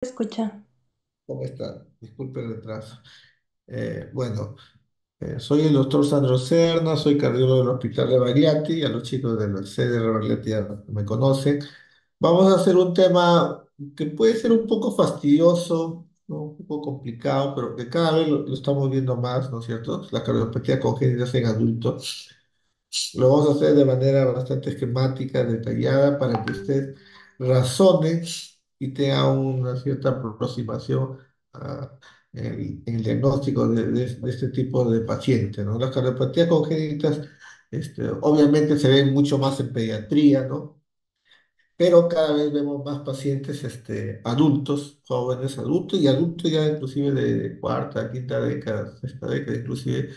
Escucha. ¿Cómo está? Disculpe el retraso. Bueno, soy el doctor Sandro Serna, soy cardiólogo del Hospital de Bagliati, a los chicos de la sede de Bagliati ya me conocen. Vamos a hacer un tema que puede ser un poco fastidioso, ¿no? Un poco complicado, pero que cada vez lo estamos viendo más, ¿no es cierto? La cardiopatía congénita en adultos. Lo vamos a hacer de manera bastante esquemática, detallada, para que usted razone y tenga una cierta aproximación a en el diagnóstico de este tipo de pacientes, ¿no? Las cardiopatías congénitas, obviamente se ven mucho más en pediatría, ¿no? Pero cada vez vemos más pacientes, adultos, jóvenes adultos y adultos ya inclusive de cuarta, quinta década, sexta década, inclusive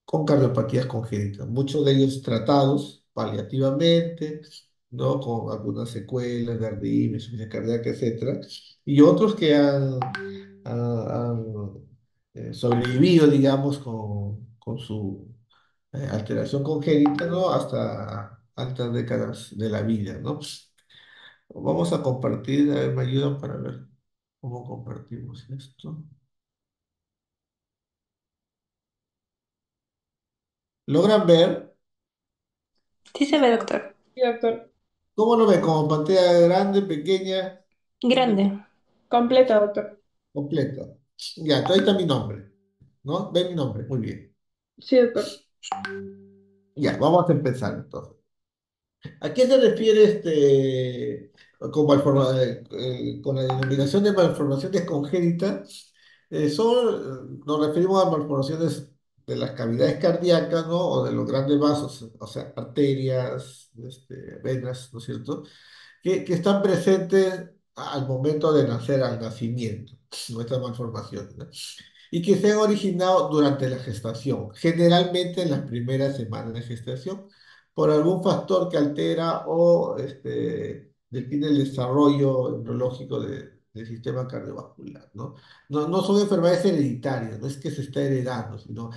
con cardiopatías congénitas, muchos de ellos tratados paliativamente, ¿no? Con algunas secuelas de arritmia, insuficiencia cardíaca, etcétera, y otros que han sobrevivido, digamos, con su alteración congénita, ¿no? Hasta altas décadas de la vida, ¿no? Vamos a compartir, a ver, me ayudan para ver cómo compartimos esto. ¿Logran ver? Sí se ve, doctor. Sí, doctor. ¿Cómo lo ven? ¿Como pantalla grande, pequeña? Grande. Completa, doctor. Completa. Ya, ahí está mi nombre, ¿no? Ve mi nombre, muy bien. Sí, doctor. Ya, vamos a empezar entonces. ¿A qué se refiere con la denominación de malformaciones congénitas? Nos referimos a malformaciones de las cavidades cardíacas, ¿no? O de los grandes vasos, o sea, arterias, venas, ¿no es cierto? Que están presentes al momento de nacer, al nacimiento, nuestras malformaciones, ¿no? Y que se han originado durante la gestación, generalmente en las primeras semanas de gestación, por algún factor que altera o detiene el desarrollo neurológico del sistema cardiovascular, ¿no? No son enfermedades hereditarias, no es que se está heredando, sino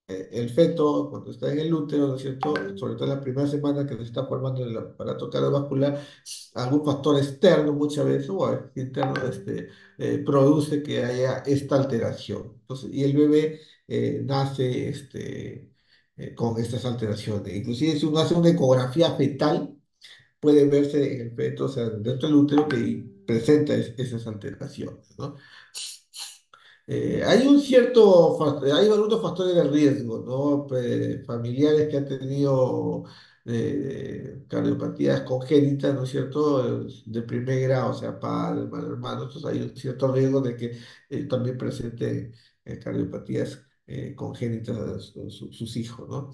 el feto, cuando está en el útero, ¿no es cierto? Sobre todo en la primera semana que se está formando el aparato cardiovascular, algún factor externo muchas veces o interno produce que haya esta alteración. Entonces, y el bebé nace con estas alteraciones. Inclusive si uno hace una ecografía fetal, puede verse en el feto, o sea, dentro del útero, que presenta esas alteraciones, ¿no? Hay algunos factores de riesgo, ¿no? Familiares que han tenido cardiopatías congénitas, ¿no es cierto? De primer grado, o sea, padre, hermano, hermano, entonces hay un cierto riesgo de que también presenten cardiopatías congénitas sus hijos, ¿no?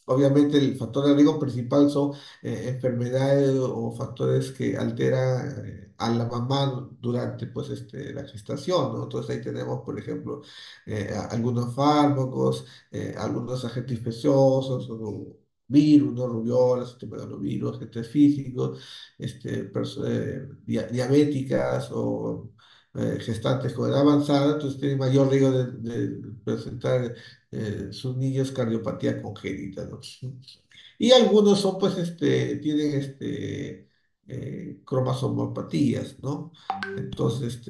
Obviamente el factor de riesgo principal son enfermedades o factores que alteran a la mamá durante pues, la gestación, ¿no? Entonces ahí tenemos, por ejemplo, algunos fármacos, algunos agentes infecciosos, o virus, ¿no? Rubiolas, megalovirus, agentes físicos, diabéticas o gestantes con edad avanzada, entonces tienen mayor riesgo de presentar sus niños cardiopatía congénita, ¿no? Y algunos son, pues, tienen cromosomopatías, ¿no? Entonces,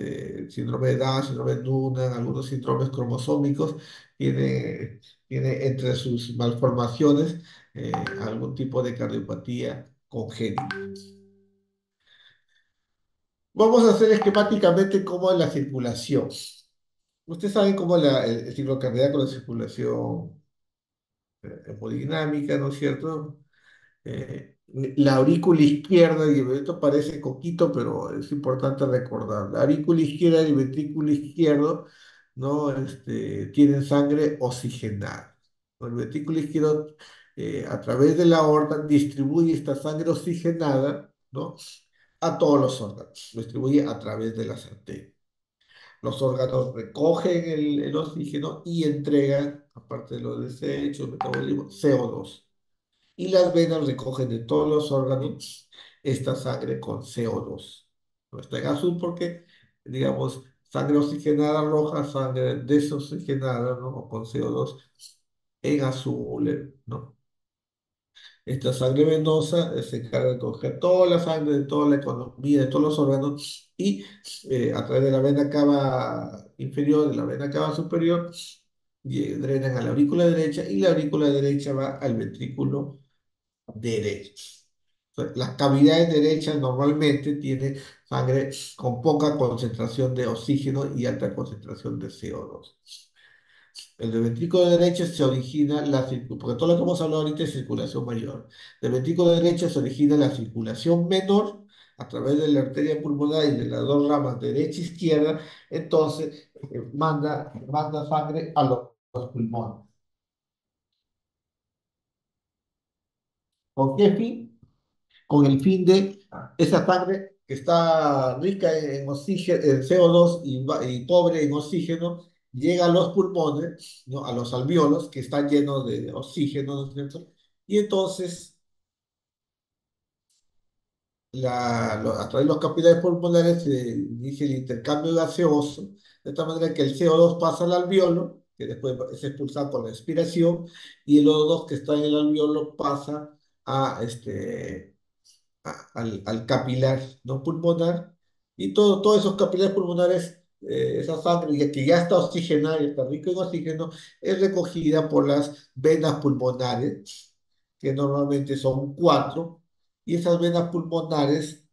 síndrome de Down, síndrome de Noonan, algunos síndromes cromosómicos, tiene entre sus malformaciones algún tipo de cardiopatía congénita. Vamos a hacer esquemáticamente cómo es la circulación. Ustedes saben cómo el ciclo cardíaco, la circulación hemodinámica, ¿no es cierto? La aurícula izquierda, y esto parece coquito, pero es importante recordar, la aurícula izquierda y el ventrículo izquierdo, ¿no? Tienen sangre oxigenada, ¿no? El ventrículo izquierdo, a través de la aorta, distribuye esta sangre oxigenada, ¿no? A todos los órganos, lo distribuye a través de las arterias. Los órganos recogen el oxígeno y entregan, aparte de los desechos, metabolismo, CO2. Y las venas recogen de todos los órganos esta sangre con CO2. No está en azul porque, digamos, sangre oxigenada roja, sangre desoxigenada, ¿no? O con CO2 en azul, ¿no? Esta sangre venosa se encarga de coger toda la sangre de toda la economía, de todos los órganos y a través de la vena cava inferior, de la vena cava superior, drenan a la aurícula derecha y la aurícula derecha va al ventrículo derecho. O sea, las cavidades derechas normalmente tienen sangre con poca concentración de oxígeno y alta concentración de CO2. El del ventrículo derecho se origina porque todo lo que hemos hablado ahorita es circulación mayor. Del ventrículo derecho se origina la circulación menor a través de la arteria pulmonar y de las dos ramas derecha e izquierda, entonces manda sangre a los pulmones. ¿Con qué fin? Con el fin de esa sangre que está rica en oxígeno, en CO2 y pobre en oxígeno, llega a los pulmones, ¿no? A los alvéolos que están llenos de oxígeno, ¿no es cierto? Y entonces, a través de los capilares pulmonares se inicia el intercambio gaseoso, de tal manera que el CO2 pasa al alvéolo, que después es expulsado por la expiración, y el O2 que está en el alvéolo pasa a al capilar no pulmonar y todos esos capilares pulmonares, esa sangre que ya está oxigenada y está rica en oxígeno, es recogida por las venas pulmonares, que normalmente son cuatro, y esas venas pulmonares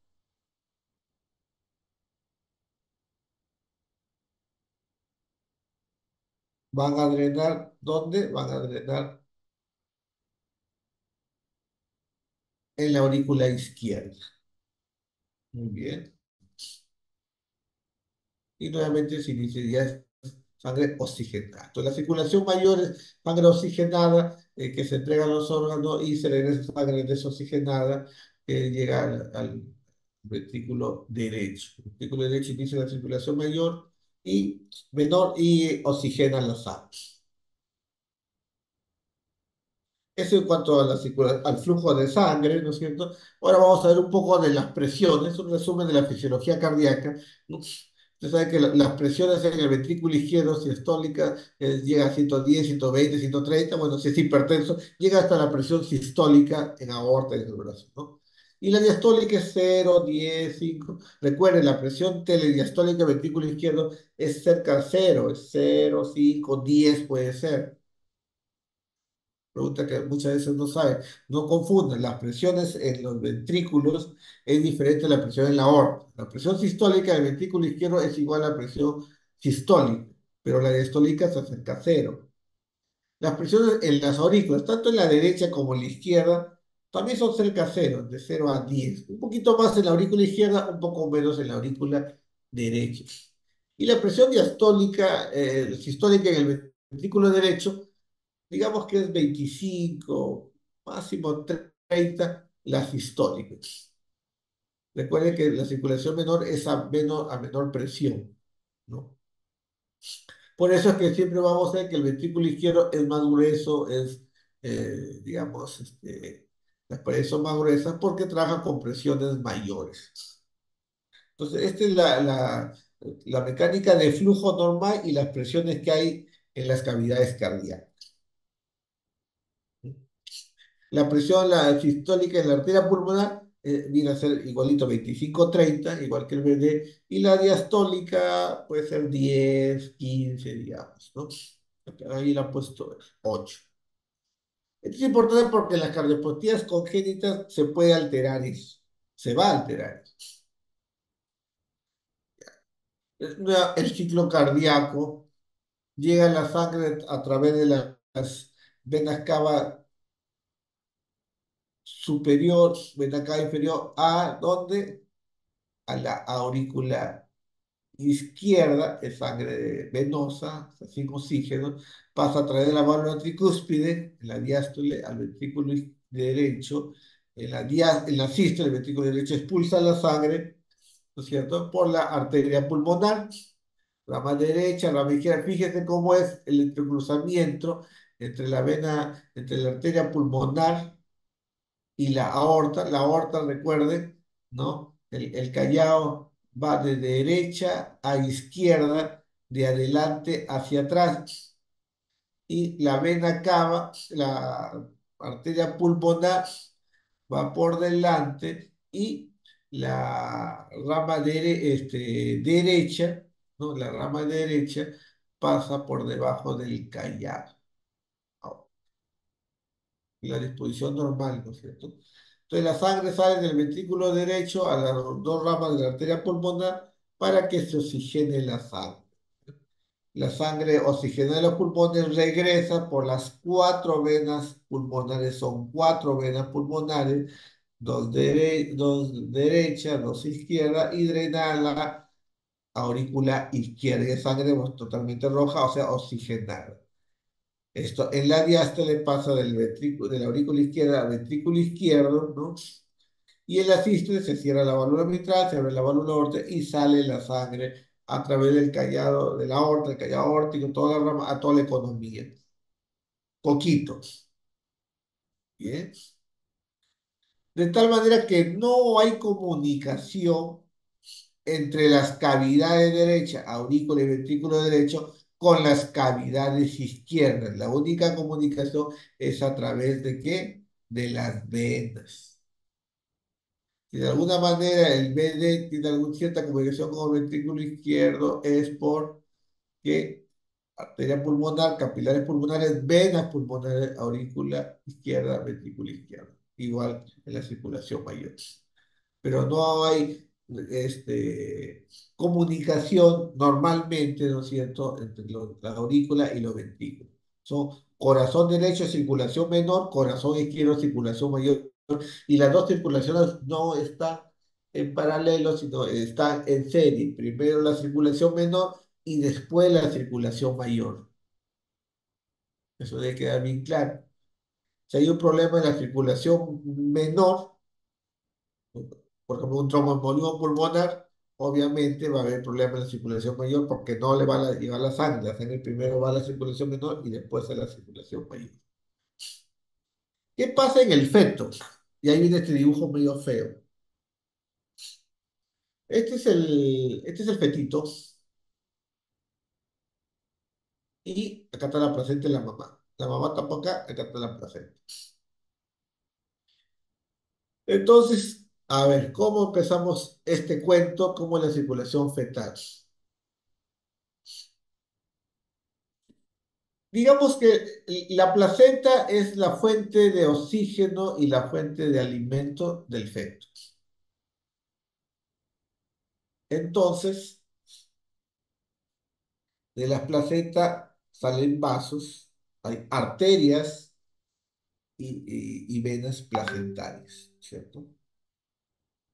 van a drenar, ¿dónde? Van a drenar en la aurícula izquierda. Muy bien. Y nuevamente se inicia ya sangre oxigenada. Entonces, la circulación mayor es sangre oxigenada que se entrega a los órganos y se regresa sangre desoxigenada que llega al ventrículo derecho. El ventrículo derecho inicia la circulación mayor y menor y oxigena la sangre. Eso en cuanto a al flujo de sangre, ¿no es cierto? Ahora vamos a ver un poco de las presiones, un resumen de la fisiología cardíaca, ¿no? Usted sabe que las presiones en el ventrículo izquierdo sistólica llega a 110, 120, 130, bueno, si es hipertenso, llega hasta la presión sistólica en aorta y en el brazo, ¿no? Y la diastólica es 0, 10, 5. Recuerden, la presión telediastólica del ventrículo izquierdo es cerca de 0, es 0, 5, 10 puede ser. Pregunta que muchas veces no saben. No confundan, las presiones en los ventrículos es diferente a la presión en la aorta. La presión sistólica del ventrículo izquierdo es igual a la presión sistólica, pero la diastólica se acerca a cero. Las presiones en las aurículas, tanto en la derecha como en la izquierda, también son cerca a cero, de 0 a 10. Un poquito más en la aurícula izquierda, un poco menos en la aurícula derecha. Y la presión diastólica, sistólica en el ventrículo derecho, digamos que es 25, máximo 30 las históricas. Recuerden que la circulación menor es a menor presión, ¿no? Por eso es que siempre vamos a ver que el ventrículo izquierdo es más grueso, digamos, las paredes son más gruesas porque trabaja con presiones mayores. Entonces, esta es la mecánica de flujo normal y las presiones que hay en las cavidades cardíacas. La presión la sistólica en la arteria pulmonar viene a ser igualito 25-30, igual que el BD, y la diastólica puede ser 10, 15, digamos, ¿no? Ahí la he puesto 8. Esto es importante porque en las cardiopatías congénitas se puede alterar eso, se va a alterar eso. El ciclo cardíaco llega a la sangre a través de las venas cava superior, vena cava inferior, ¿a dónde? A la aurícula izquierda, es sangre venosa, sin oxígeno, pasa a través de la válvula tricúspide, en la diástole, al ventrículo derecho, en la sístole, el ventrículo derecho expulsa la sangre, ¿no es cierto?, por la arteria pulmonar, rama derecha, rama izquierda. Fíjense cómo es el entrecruzamiento entre la vena, entre la arteria pulmonar y la aorta, recuerden, ¿no? El callado va de derecha a izquierda, de adelante hacia atrás, y la vena cava, arteria pulmonar va por delante y la rama derecha, ¿no? La rama derecha pasa por debajo del callado, la disposición normal, ¿no es cierto? Entonces la sangre sale del ventrículo derecho a las dos ramas de la arteria pulmonar para que se oxigene la sangre. La sangre oxigenada de los pulmones regresa por las cuatro venas pulmonares, son cuatro venas pulmonares, dos derechas, dos izquierdas, y drena la aurícula izquierda, y es sangre totalmente roja, o sea, oxigenada. Esto en la diástole pasa del ventrículo, de la aurícula izquierda al ventrículo izquierdo, ¿no? Y en la sístole se cierra la válvula mitral, se abre la válvula aorta y sale la sangre a través del callado, de la aorta, el callado aórtico, toda la rama, a toda la economía. Poquitos. ¿Bien? De tal manera que no hay comunicación entre las cavidades derecha, aurícula y ventrículo derecho, con las cavidades izquierdas. La única comunicación es a través de ¿qué? De las venas. Si de alguna manera el VD tiene alguna cierta comunicación con el ventrículo izquierdo, es porque arteria pulmonar, capilares pulmonares, venas pulmonares, aurícula izquierda, ventrículo izquierdo. Igual en la circulación mayor, pero no hay comunicación normalmente, ¿no es cierto?, entre la aurícula y los ventrículos. Son corazón derecho, circulación menor, corazón izquierdo, circulación mayor, y las dos circulaciones no están en paralelo, sino están en serie. Primero la circulación menor y después la circulación mayor. Eso debe quedar bien claro. Si hay un problema en la circulación menor, por ejemplo, un tromboembolismo pulmonar, obviamente va a haber problemas en la circulación mayor porque no le va a llevar la sangre primero va a la circulación menor y después a la circulación mayor. ¿Qué pasa en el feto? Y ahí viene este dibujo medio feo. Este es el fetito y acá está la placenta de la mamá. La mamá está por acá, acá está la placenta. Entonces, a ver, ¿cómo empezamos este cuento? ¿Cómo es la circulación fetal? Digamos que la placenta es la fuente de oxígeno y la fuente de alimento del feto. Entonces, de la placenta salen vasos, hay arterias y venas placentarias, ¿cierto?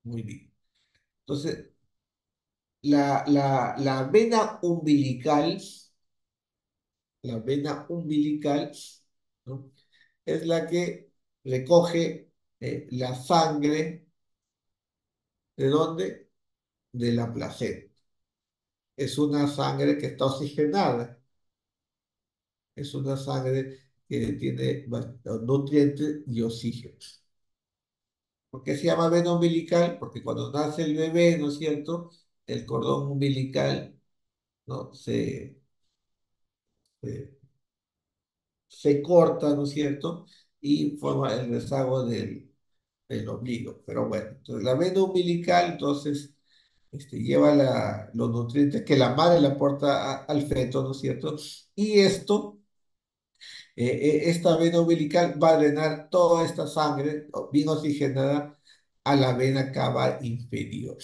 Muy bien. Entonces, la vena umbilical, ¿no? Es la que recoge la sangre, ¿de dónde? De la placenta. Es una sangre que está oxigenada, es una sangre que tiene nutrientes y oxígeno. ¿Por qué se llama vena umbilical? Porque cuando nace el bebé, ¿no es cierto? El cordón umbilical, ¿no? Se, se corta, ¿no es cierto? Y forma el rezago del ombligo. Pero bueno, entonces la vena umbilical, entonces, lleva los nutrientes que la madre le aporta al feto, ¿no es cierto? Y esta vena umbilical va a drenar toda esta sangre bien oxigenada a la vena cava inferior,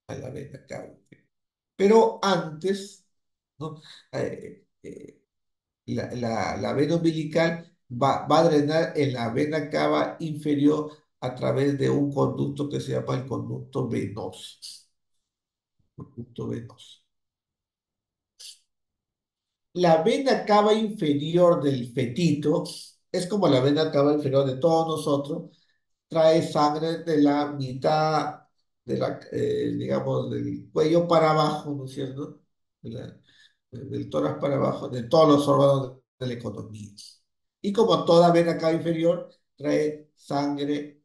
a la vena cava inferior. Pero antes, ¿no? La vena umbilical va a drenar en la vena cava inferior a través de un conducto que se llama el conducto venoso. Conducto venoso. La vena cava inferior del fetito es como la vena cava inferior de todos nosotros, trae sangre de la mitad digamos, del cuello para abajo, ¿no es cierto? Del tórax para abajo, de todos los órganos de la economía. Y como toda vena cava inferior, trae sangre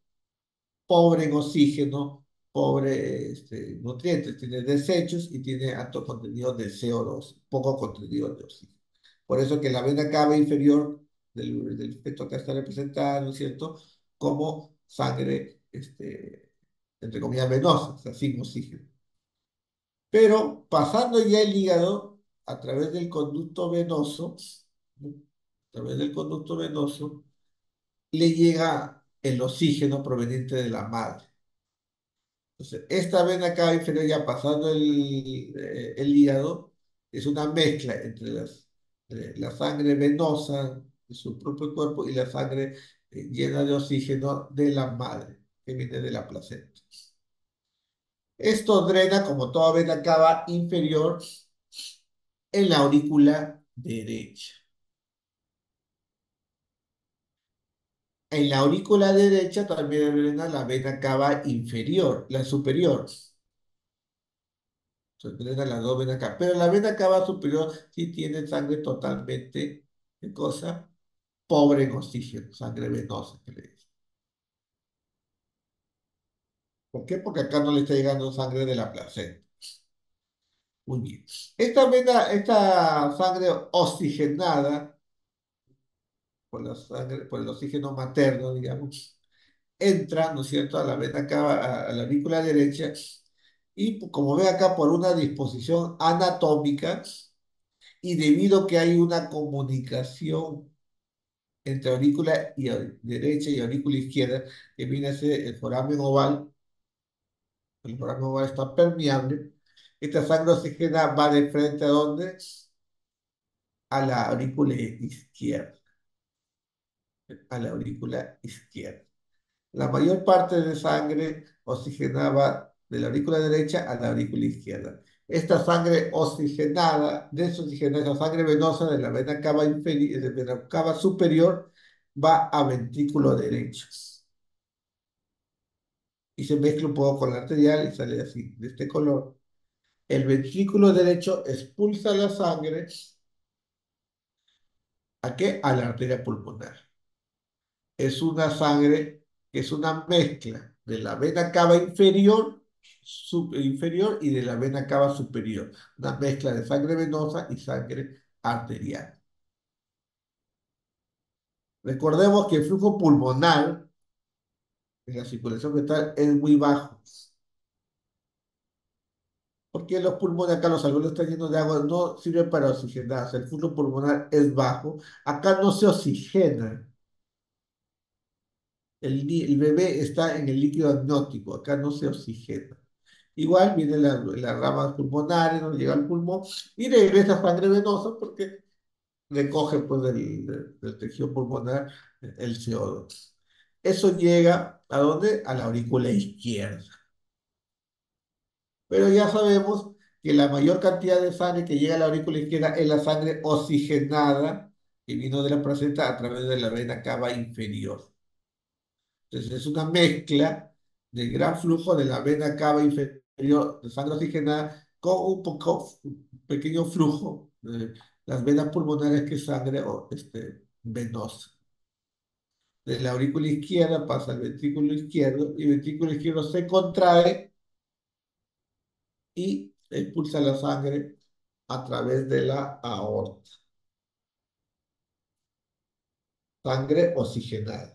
pobre en oxígeno, pobre nutrientes, tiene desechos y tiene alto contenido de CO2, poco contenido de oxígeno. Por eso que la vena cava inferior del feto que está representada, ¿no es cierto?, como sangre, entre comillas, venosa, o sea, sin oxígeno. Pero pasando ya el hígado a través del conducto venoso, ¿no? A través del conducto venoso, le llega el oxígeno proveniente de la madre. Entonces, esta vena cava inferior ya pasando el hígado es una mezcla entre la sangre venosa de su propio cuerpo y la sangre llena de oxígeno de la madre, que viene de la placenta. Esto drena, como toda vena cava inferior, en la aurícula derecha. En la aurícula derecha también drena la vena cava inferior, la superior. Se drena las dos venas cava. Pero la vena cava superior sí tiene sangre totalmente, ¿qué cosa? Pobre en oxígeno, sangre venosa que le dice. ¿Por qué? Porque acá no le está llegando sangre de la placenta. Muy bien. Esta sangre oxigenada por la sangre, por el oxígeno materno, digamos, entra, ¿no es cierto?, a la vena cava, a la aurícula derecha, y como ve acá, por una disposición anatómica, y debido a que hay una comunicación entre aurícula derecha y aurícula izquierda, que viene a ser el foramen oval, el foramen oval está permeable, esta sangre oxigenada va de frente a dónde? A la aurícula izquierda, a la aurícula izquierda. La mayor parte de sangre oxigenaba de la aurícula derecha a la aurícula izquierda. Esta sangre oxigenada, desoxigenada, esa sangre venosa de la vena cava inferior, de la cava superior, va a ventrículo derecho y se mezcla un poco con la arterial y sale así, de este color. El ventrículo derecho expulsa la sangre, ¿a qué? A la arteria pulmonar. Es una sangre que es una mezcla de la vena cava inferior, inferior y de la vena cava superior. Una mezcla de sangre venosa y sangre arterial. Recordemos que el flujo pulmonar en la circulación fetal es muy bajo. Porque los pulmones acá, los alveolos están llenos de agua, no sirven para oxigenar. O sea, el flujo pulmonar es bajo. Acá no se oxigena. El bebé está en el líquido amniótico, acá no se oxigena. Igual vienen las ramas pulmonares, no llega al pulmón y regresa sangre venosa porque recoge pues, del tejido pulmonar el CO2. Eso llega ¿a dónde? A la aurícula izquierda. Pero ya sabemos que la mayor cantidad de sangre que llega a la aurícula izquierda es la sangre oxigenada que vino de la placenta a través de la vena cava inferior. Entonces es una mezcla del gran flujo de la vena cava inferior de sangre oxigenada con un pequeño flujo de las venas pulmonares que es sangre venosa. De la aurícula izquierda pasa al ventrículo izquierdo y el ventrículo izquierdo se contrae y expulsa la sangre a través de la aorta. Sangre oxigenada.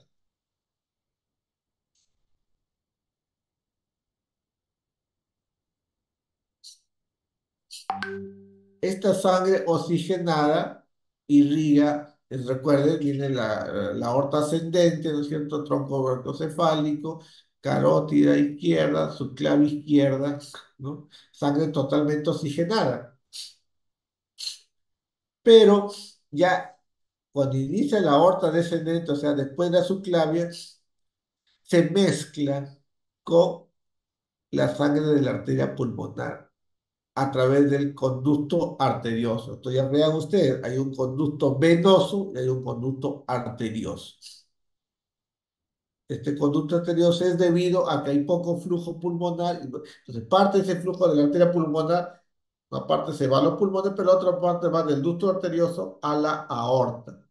Esta sangre oxigenada irriga, recuerden, viene la aorta ascendente, ¿no es cierto? Tronco brachiocefálico, carótida izquierda, subclavia izquierda, ¿no? Sangre totalmente oxigenada. Pero ya cuando inicia la aorta descendente, o sea, después de la subclavia, se mezcla con la sangre de la arteria pulmonar a través del conducto arterioso. Entonces ya vean ustedes, hay un conducto venoso y hay un conducto arterioso. Este conducto arterioso es debido a que hay poco flujo pulmonar. Entonces parte de ese flujo de la arteria pulmonar, una parte se va a los pulmones, pero la otra parte va del ducto arterioso a la aorta.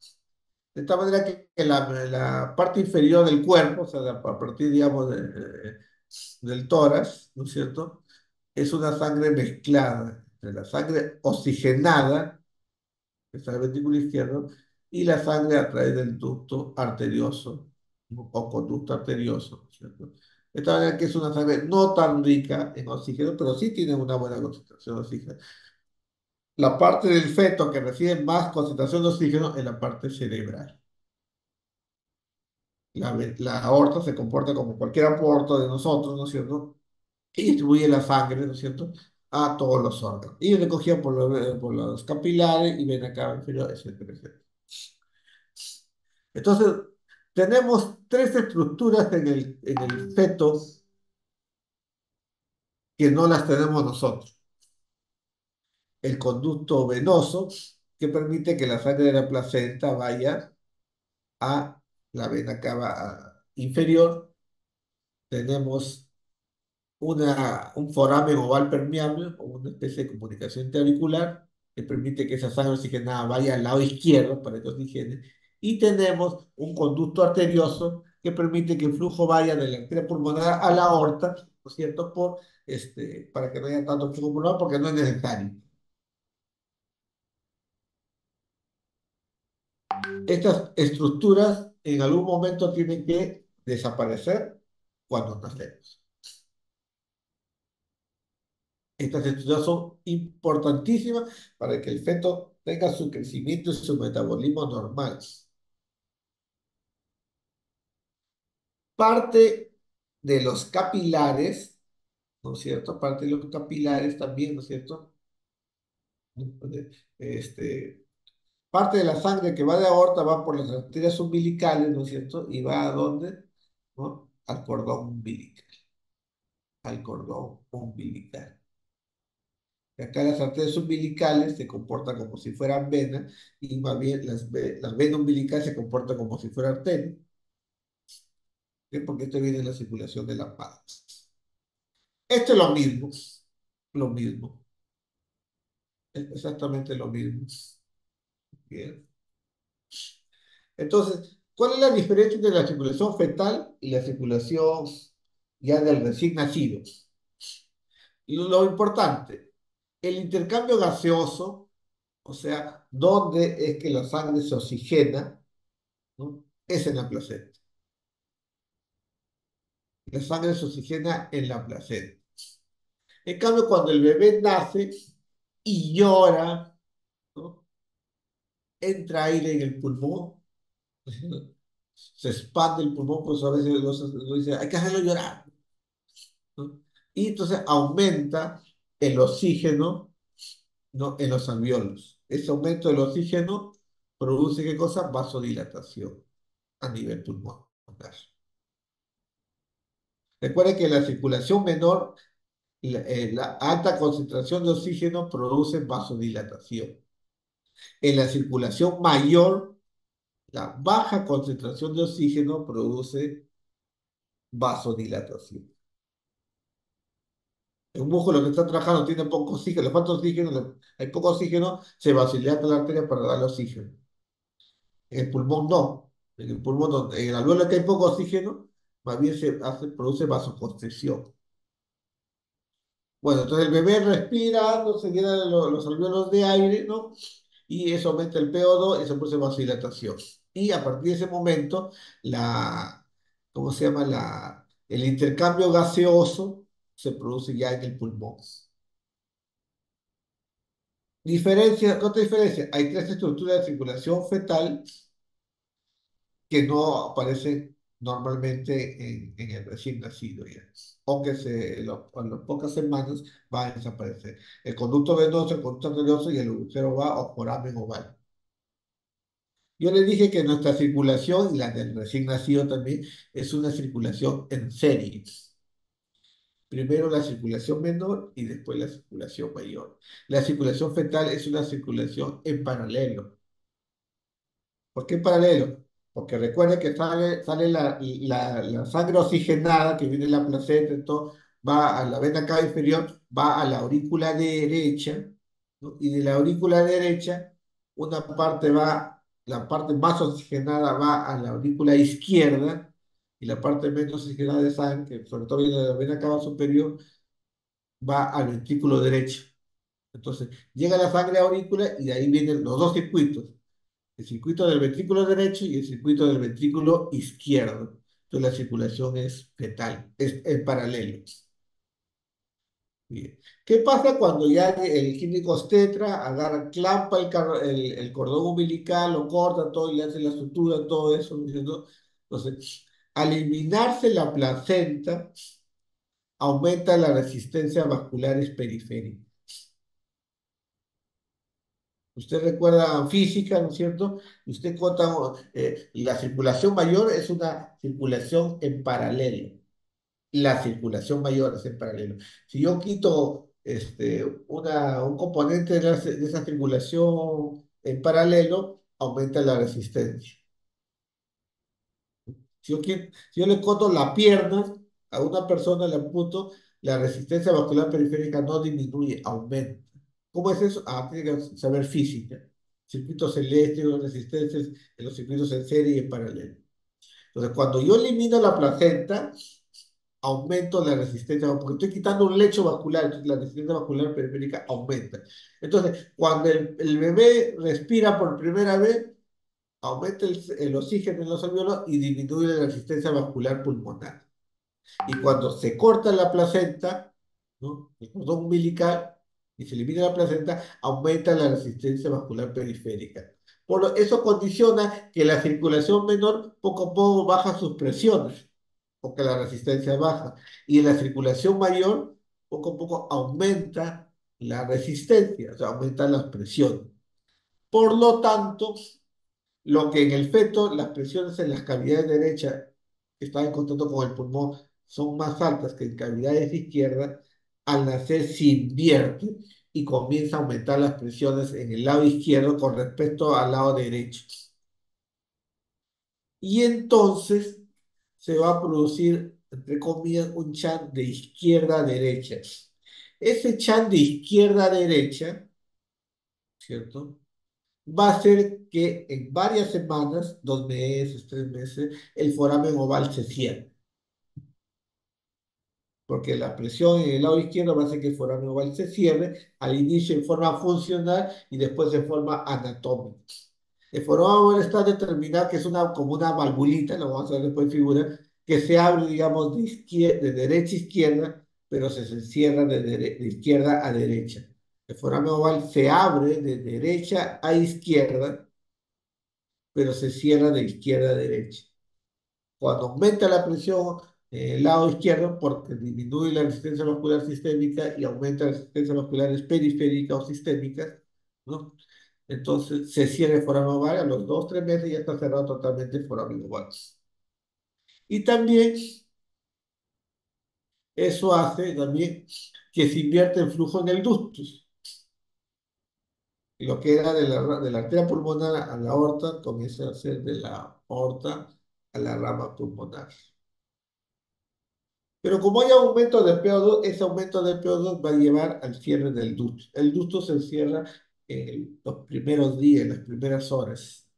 De tal manera que la parte inferior del cuerpo, o sea, a partir, digamos, del tórax, ¿no es cierto? Es una sangre mezclada entre la sangre oxigenada, que está en el ventrículo izquierdo, y la sangre a través del ducto arterioso, ¿no? O conducto arterioso, ¿no es cierto? De tal manera que es una sangre no tan rica en oxígeno, pero sí tiene una buena concentración de oxígeno. La parte del feto que recibe más concentración de oxígeno es la parte cerebral. La aorta se comporta como cualquier aporto de nosotros, ¿no es cierto? Y distribuye la sangre, ¿no es cierto?, a todos los órganos. Y es recogida por los capilares y vena cava inferior, etcétera, etcétera. Entonces, tenemos tres estructuras en el feto que no las tenemos nosotros. El conducto venoso, que permite que la sangre de la placenta vaya a la vena cava inferior. Tenemos un foramen oval permeable o una especie de comunicación interauricular que permite que esa sangre oxigenada vaya al lado izquierdo para que oxigene. Y tenemos un conducto arterioso que permite que el flujo vaya de la arteria pulmonar a la aorta, ¿no es cierto?, para que no haya tanto flujo pulmonar porque no es necesario. Estas estructuras en algún momento tienen que desaparecer cuando nacemos. Estas estructuras son importantísimas para que el feto tenga su crecimiento y su metabolismo normal. Parte de los capilares, ¿no es cierto? Parte de los capilares también, ¿no es cierto? Este, parte de la sangre que va de aorta va por las arterias umbilicales, ¿no es cierto? Y va a dónde, ¿no? Al cordón umbilical, al cordón umbilical. Acá las arterias umbilicales se comportan como si fueran venas y más bien la vena umbilical se comporta como si fuera arteria, ¿sí? Porque esto viene de la circulación de la pata. Esto es lo mismo, es exactamente lo mismo. Bien. Entonces, ¿cuál es la diferencia entre la circulación fetal y la circulación ya del recién nacido? Lo importante, el intercambio gaseoso, o sea, dónde es que la sangre se oxigena, ¿no? Es en la placenta. La sangre se oxigena en la placenta. En cambio, cuando el bebé nace y llora, ¿no? Entra aire en el pulmón, se expande el pulmón, pues a veces lo dice, hay que hacerlo llorar, ¿no? Y entonces aumenta el oxígeno, ¿no?, en los alveolos. Ese aumento del oxígeno produce, ¿qué cosa? Vasodilatación a nivel pulmonar. Recuerden que la circulación menor, la alta concentración de oxígeno produce vasodilatación. En la circulación mayor, la baja concentración de oxígeno produce vasodilatación. Un músculo que está trabajando tiene poco oxígeno, le falta oxígeno, hay poco oxígeno, se vasodilata la arteria para darle oxígeno. En el pulmón no. En el pulmón, en el alveolo que hay poco oxígeno, más bien produce vasoconstricción. Bueno, entonces el bebé respira, no se llenan los alvéolos de aire, ¿no? Y eso aumenta el PO2 y se produce vasodilatación. Y a partir de ese momento, ¿cómo se llama? El intercambio gaseoso se produce ya en el pulmón. Otra diferencia, hay tres estructuras de circulación fetal que no aparecen normalmente en el recién nacido ya, aunque en las pocas semanas van a desaparecer. El conducto venoso, el conducto arterioso y el agujero va o foramen oval. Yo les dije que nuestra circulación, y la del recién nacido también, es una circulación en serie. Primero la circulación menor y después la circulación mayor. La circulación fetal es una circulación en paralelo. ¿Por qué en paralelo? Porque recuerda que sale la sangre oxigenada que viene de la placenta, entonces va a la vena cava inferior, va a la aurícula derecha, ¿no? Y de la aurícula derecha, la parte más oxigenada va a la aurícula izquierda, y la parte menos oxigenada de sangre, que sobre todo viene de la vena cava superior, va al ventrículo derecho. Entonces, llega la sangre aurícula y de ahí vienen los dos circuitos. el circuito del ventrículo derecho y el circuito del ventrículo izquierdo. Entonces la circulación es fetal, es en paralelo. Bien. ¿Qué pasa cuando ya el químico obstetra agarra, clampa el cordón umbilical, lo corta todo y le hace la sutura, todo eso, ¿no es cierto? Entonces, al eliminarse la placenta, aumenta la resistencia vasculares periférica. Usted recuerda física, ¿no es cierto? Usted cuenta, la circulación mayor es una circulación en paralelo. La circulación mayor es en paralelo. Si yo quito un componente de esa circulación en paralelo, aumenta la resistencia. Si yo le corto la pierna a una persona, le amputo, la resistencia vascular periférica no disminuye, aumenta. ¿Cómo es eso? Tiene que saber física. Circuitos eléctricos, resistencias en los circuitos en serie y en paralelo. Entonces, cuando yo elimino la placenta, aumento la resistencia, porque estoy quitando un lecho vascular, entonces la resistencia vascular periférica aumenta. Entonces, cuando el bebé respira por primera vez, aumenta el oxígeno en los alveolos y disminuye la resistencia vascular pulmonar. Y cuando se corta la placenta, ¿no? El cordón umbilical, y se elimina la placenta, aumenta la resistencia vascular periférica. Eso condiciona que la circulación menor poco a poco baja sus presiones, porque la resistencia baja. Y en la circulación mayor, poco a poco aumenta la resistencia, o sea, aumenta las presiones. Por lo tanto, lo que en el feto, las presiones en las cavidades derechas que están en contacto con el pulmón son más altas que en cavidades izquierdas, al nacer se invierte y comienza a aumentar las presiones en el lado izquierdo con respecto al lado derecho. Y entonces se va a producir, entre comillas, un chan de izquierda a derecha. Ese chan de izquierda a derecha, ¿cierto? Va a hacer que en varias semanas, 2 meses, 3 meses, el foramen oval se cierre, porque la presión en el lado izquierdo va a hacer que el foramen oval se cierre al inicio en forma funcional y después de forma anatómica. El foramen oval está determinado que es como una valvulita, lo vamos a ver después en figura, que se abre, digamos, de derecha a izquierda, pero se cierra de izquierda a derecha. El foramen oval se abre de derecha a izquierda, pero se cierra de izquierda a derecha. Cuando aumenta la presión en el lado izquierdo, porque disminuye la resistencia vascular sistémica y aumenta las resistencias vasculares periféricas o sistémicas, ¿no? Entonces se cierra el foramen oval, a los 2, 3 meses ya está cerrado totalmente el foramen oval. Y también eso hace también que se invierta el flujo en el ductus. Lo que era de la arteria pulmonar a la aorta comienza a ser de la aorta a la rama pulmonar. Pero como hay aumento de PO2, ese aumento de PO2 va a llevar al cierre del ducto. El ducto se cierra en los primeros días, en las primeras horas.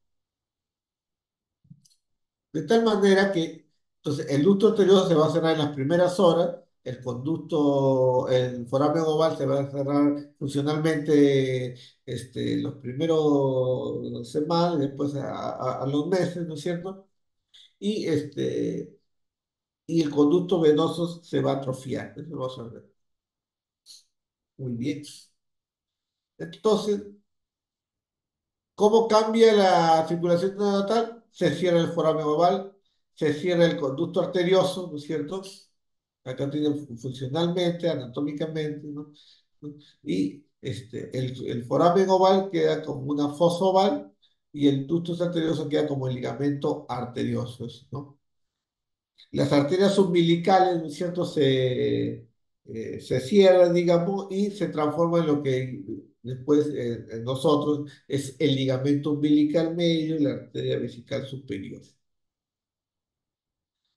De tal manera que, entonces, el ducto arterioso se va a cerrar en las primeras horas, el foramen oval se va a cerrar funcionalmente los primeros semanas, después a los meses, ¿no es cierto? Y, y el conducto venoso se va a atrofiar. Eso lo vamos a ver. Muy bien. Entonces, ¿cómo cambia la circulación neonatal? Se cierra el foramen oval, se cierra el conducto arterioso, ¿no es cierto? Acá tiene funcionalmente, anatómicamente, ¿no? Y el foramen oval queda como una fosa oval y el ductus arterioso queda como el ligamento arterioso, ¿no? Las arterias umbilicales, ¿no es cierto?, se cierran, digamos, y se transforman en lo que después en nosotros es el ligamento umbilical medio y la arteria vesical superior.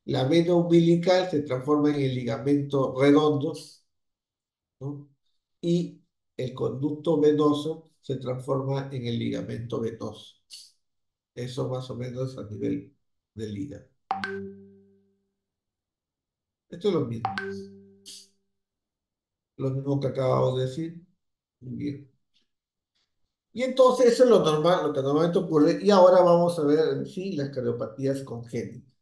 La vena umbilical se transforma en el ligamento redondo, ¿no? Y el conducto venoso se transforma en el ligamento venoso. Eso más o menos a nivel del hígado. Esto es lo mismo que acabamos de decir. Muy bien. Y entonces eso es lo normal, lo que normalmente ocurre. Y ahora vamos a ver en sí las cardiopatías congénitas.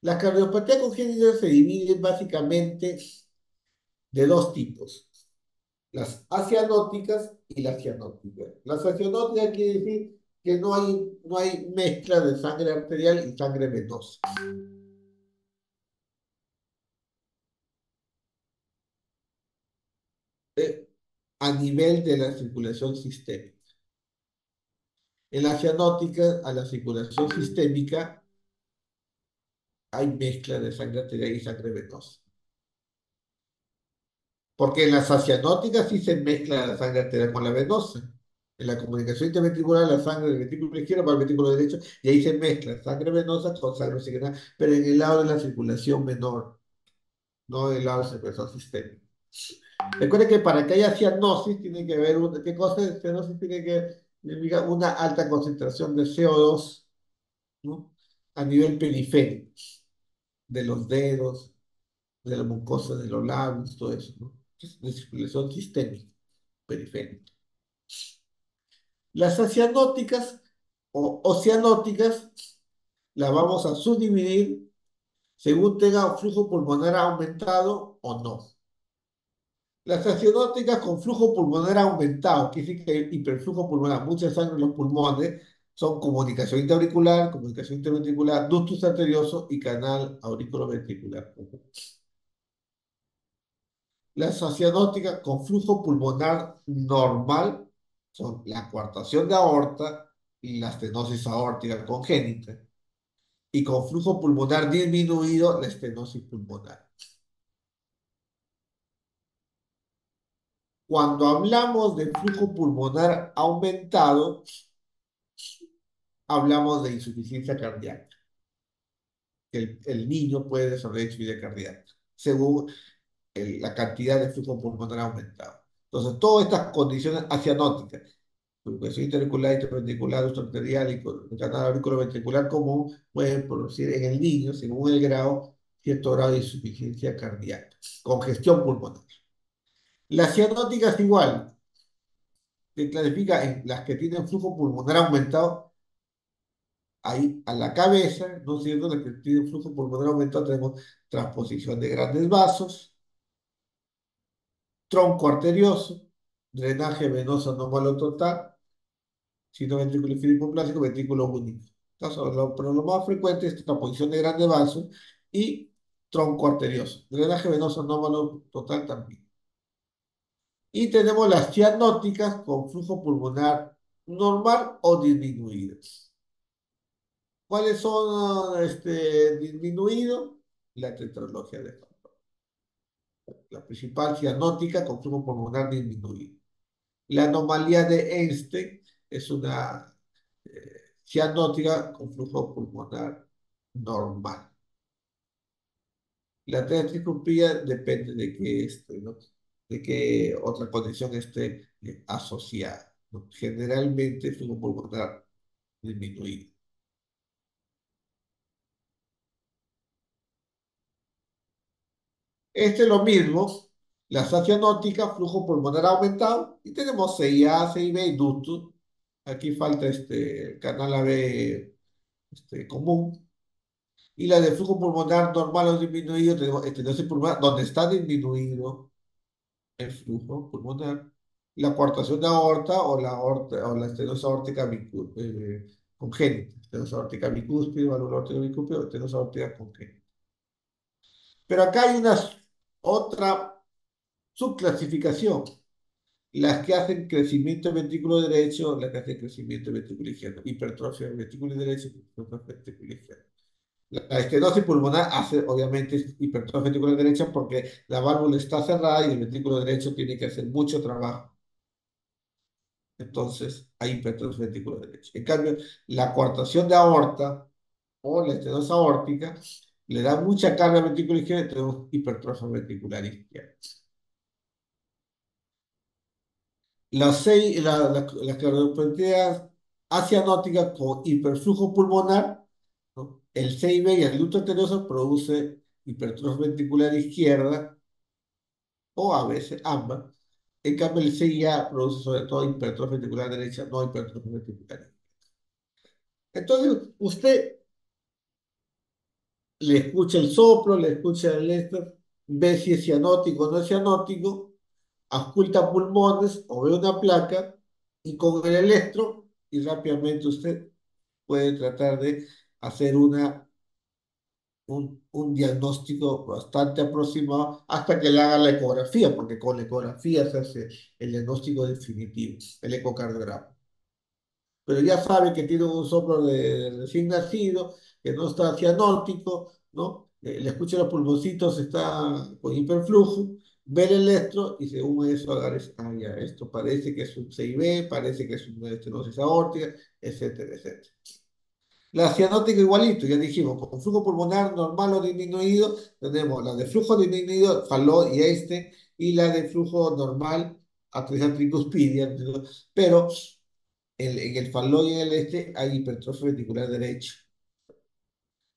Las cardiopatías congénitas se dividen básicamente de dos tipos, las asianóticas y las cianóticas. Las asianóticas quiere decir que no hay mezcla de sangre arterial y sangre venosa eh, a nivel de la circulación sistémica. En la cianótica, a la circulación sistémica, hay mezcla de sangre arterial y sangre venosa. Porque en las asianóticas sí se mezcla la sangre arterial con la venosa. En la comunicación interventricular, la sangre del ventrículo izquierdo va al ventrículo derecho y ahí se mezcla sangre venosa con sangre oxigenada, pero en el lado de la circulación menor, no en el lado de la circulación sistémica. Recuerde que para que haya cianosis tiene que haber, ¿qué cosa es cianosis? Tiene que significa una alta concentración de CO2, ¿no? A nivel periférico, de los dedos, de la mucosa de los labios, todo eso, ¿no? Es de circulación sistémica, periférica. Las acianóticas o oceanóticas las vamos a subdividir según tenga un flujo pulmonar aumentado o no. Las acianóticas con flujo pulmonar aumentado, que decir que hay hiperflujo pulmonar, mucha sangre en los pulmones, son comunicación interauricular, comunicación interventricular, ductus arterioso y canal auriculoventricular. Las acianóticas con flujo pulmonar normal son la coartación de aorta y la estenosis aórtica congénita, y con flujo pulmonar disminuido, la estenosis pulmonar. Cuando hablamos de flujo pulmonar aumentado, hablamos de insuficiencia cardíaca, que el niño puede desarrollar insuficiencia cardíaca, según la cantidad de flujo pulmonar aumentado. Entonces, todas estas condiciones acianóticas, circulación interauricular, interventricular, arterial y canal auriculoventricular común, pueden producir en el niño, según el grado, cierto grado de insuficiencia cardíaca, congestión pulmonar. La cianótica es igual, se clasifica en las que tienen flujo pulmonar aumentado, ahí a la cabeza, ¿no es cierto? Las que tienen flujo pulmonar aumentado tenemos transposición de grandes vasos, tronco arterioso, drenaje venoso anómalo total, sino ventrículo hipoplásico, ventrículo único. Entonces, pero lo más frecuente es transposición de grandes vasos y tronco arterioso. Drenaje venoso anómalo total también. Y tenemos las cianóticas con flujo pulmonar normal o disminuido. ¿Cuáles son disminuidos? La tetralogía de Fallot. La principal cianótica con flujo pulmonar disminuido. La anomalía de Einstein es una cianótica con flujo pulmonar normal. La tetraciclopía depende de qué, ¿no? De qué otra condición esté asociada, ¿no? Generalmente flujo pulmonar disminuido. Este es lo mismo, la cianótica, flujo pulmonar aumentado, y tenemos CIA, CIB y ductus. Aquí falta el canal AB común. Y la de flujo pulmonar normal o disminuido, tenemos estenosis pulmonar, donde está disminuido el flujo pulmonar, la coartación de aorta o la estenosis aórtica congénita, estenosis aórtica bicúspide, válvula aórtica bicúspide o estenosis aórtica congénita. Pero acá hay una otra subclasificación, las que hacen crecimiento del ventrículo derecho, las que hacen crecimiento del ventrículo izquierdo, hipertrofia del ventrículo derecho, hipertrofia del ventrículo izquierdo. La estenosis pulmonar hace, obviamente, hipertrofia ventricular derecha porque la válvula está cerrada y el ventrículo derecho tiene que hacer mucho trabajo. Entonces, hay hipertrofia ventricular derecha. En cambio, la coartación de aorta o la estenosis aórtica le da mucha carga al ventrículo izquierdo y tenemos hipertrofia ventricular izquierda. Las cardiopatías asianóticas con hiperflujo pulmonar, ¿no? El CIB y el ducto arterioso produce hipertrofia ventricular izquierda o a veces ambas, En cambio, el CIA produce sobre todo hipertrofia ventricular derecha, no hipertrofia ventricular. Entonces, usted le escucha el soplo, le escucha el esto, ve si es cianótico o no es cianótico, ausculta pulmones o ve una placa y con el electro y rápidamente usted puede tratar de hacer un diagnóstico bastante aproximado hasta que le haga la ecografía, porque con la ecografía se hace el diagnóstico definitivo, el ecocardiograma. Pero ya sabe que tiene un soplo de recién nacido, que no está cianótico, ¿no? Le escucha los pulmoncitos, está con hiperflujo, ve el electro y según eso agarra, ah, ya, esto parece que es un CIB, parece que es una estenosis aórtica, etcétera, etcétera. La cianótica igualito, ya dijimos, con flujo pulmonar normal o disminuido, tenemos la de flujo disminuido, Fallot y Einstein, y la de flujo normal, atrofia tricuspidia, ¿no? Pero en el Fallot y en el hay hipertrofia ventricular derecha.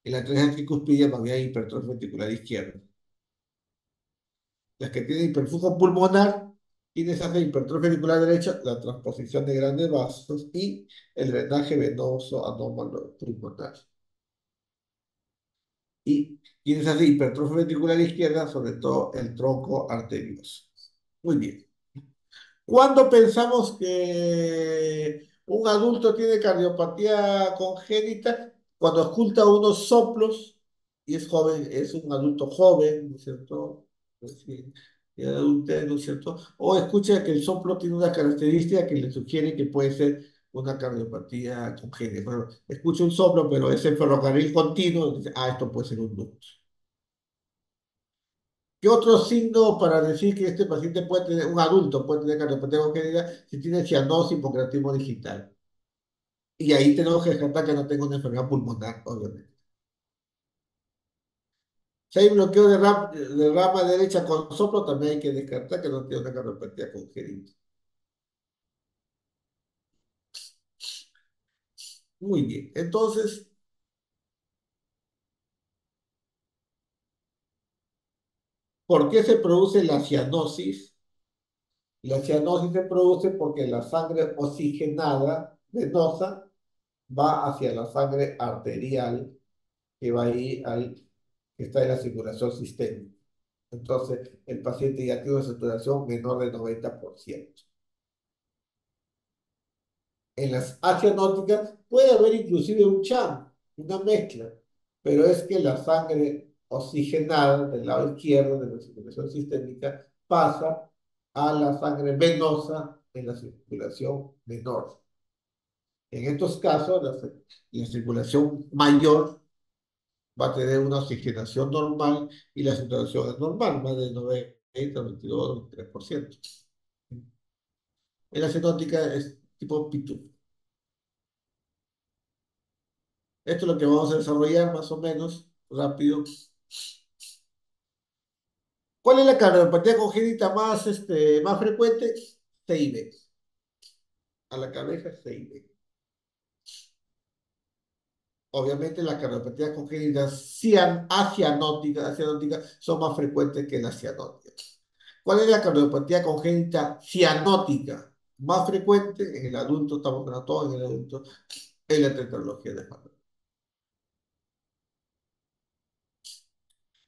En la atrofia tricuspidia más bien hay hipertrofia ventricular izquierda. Las que tienen hiperflujo pulmonar, tienen esa hipertrofia ventricular derecha, la transposición de grandes vasos y el drenaje venoso anómalo pulmonar. Y quienes hacen hipertrofia ventricular izquierda, sobre todo el tronco arterioso. Muy bien. ¿Cuándo pensamos que un adulto tiene cardiopatía congénita? Cuando oculta unos soplos y es joven, es un adulto joven, ¿no es cierto? Sí, de adultez, ¿no es cierto? O escucha que el soplo tiene una característica que le sugiere que puede ser una cardiopatía congénita. Bueno, escucha un soplo, pero es el ferrocarril continuo, dice, ah, esto puede ser un ducto. ¿Qué otro signo para decir que este paciente puede tener, un adulto puede tener cardiopatía congénita si tiene cianosis hipocreatismo digital? Y ahí tenemos que descartar que no tenga una enfermedad pulmonar, obviamente. Si hay bloqueo de rama derecha con soplo, también hay que descartar que no tiene una cardiopatía congénita. Muy bien. Entonces, ¿por qué se produce la cianosis? La cianosis se produce porque la sangre oxigenada venosa va hacia la sangre arterial que va ahí al que está en la circulación sistémica. Entonces, el paciente ya tiene una saturación menor del 90%. En las acianóticas puede haber inclusive un CHAM, una mezcla, pero es que la sangre oxigenada del lado izquierdo de la circulación sistémica pasa a la sangre venosa en la circulación menor. En estos casos, la circulación mayor va a tener una oxigenación normal y la saturación es normal, más de 90, 22, 23%. En la cenótica es tipo pitufo. Esto es lo que vamos a desarrollar más o menos rápido. ¿Cuál es la cardiopatía congénita más frecuente? CIB. A la cabeza, CIB. Obviamente las cardiopatías congénitas acianóticas son más frecuentes que las cianóticas. ¿Cuál es la cardiopatía congénita cianótica más frecuente? En el adulto, estamos hablando todo en el adulto, en la tetralogía de Fallot.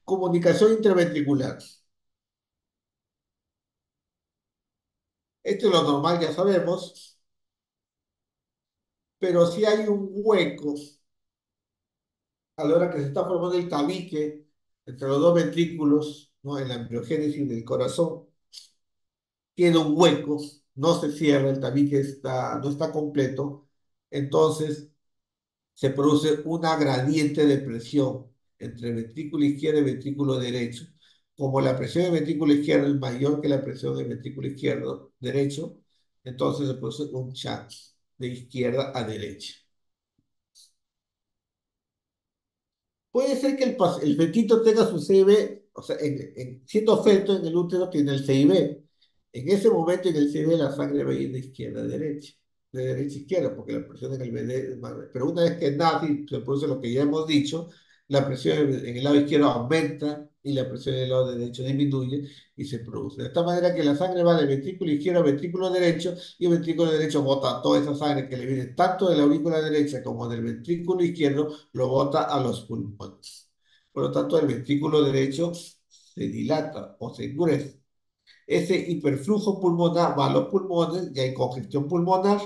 Comunicación interventricular. Esto es lo normal, ya sabemos, pero si hay un hueco a la hora que se está formando el tabique entre los dos ventrículos, ¿no? En la embriogénesis del corazón, queda un hueco, no se cierra, el tabique no está completo, entonces se produce una gradiente de presión entre el ventrículo izquierdo y el ventrículo derecho. Como la presión del ventrículo izquierdo es mayor que la presión del ventrículo izquierdo derecho, entonces se produce un shock de izquierda a derecha. Puede ser que el fetito tenga su CIB, o sea, siendo feto en el útero tiene el CIB. En ese momento en el CIB la sangre va a ir de izquierda a derecha, de derecha a izquierda, porque la presión en el BD es más. Pero una vez que nace y se produce lo que ya hemos dicho, la presión en el lado izquierdo aumenta y la presión del lado derecho disminuye y se produce. De esta manera que la sangre va del ventrículo izquierdo al ventrículo derecho y el ventrículo derecho bota toda esa sangre que le viene tanto de la aurícula derecha como del ventrículo izquierdo, lo bota a los pulmones. Por lo tanto, el ventrículo derecho se dilata o se endurece. Ese hiperflujo pulmonar va a los pulmones y hay congestión pulmonar.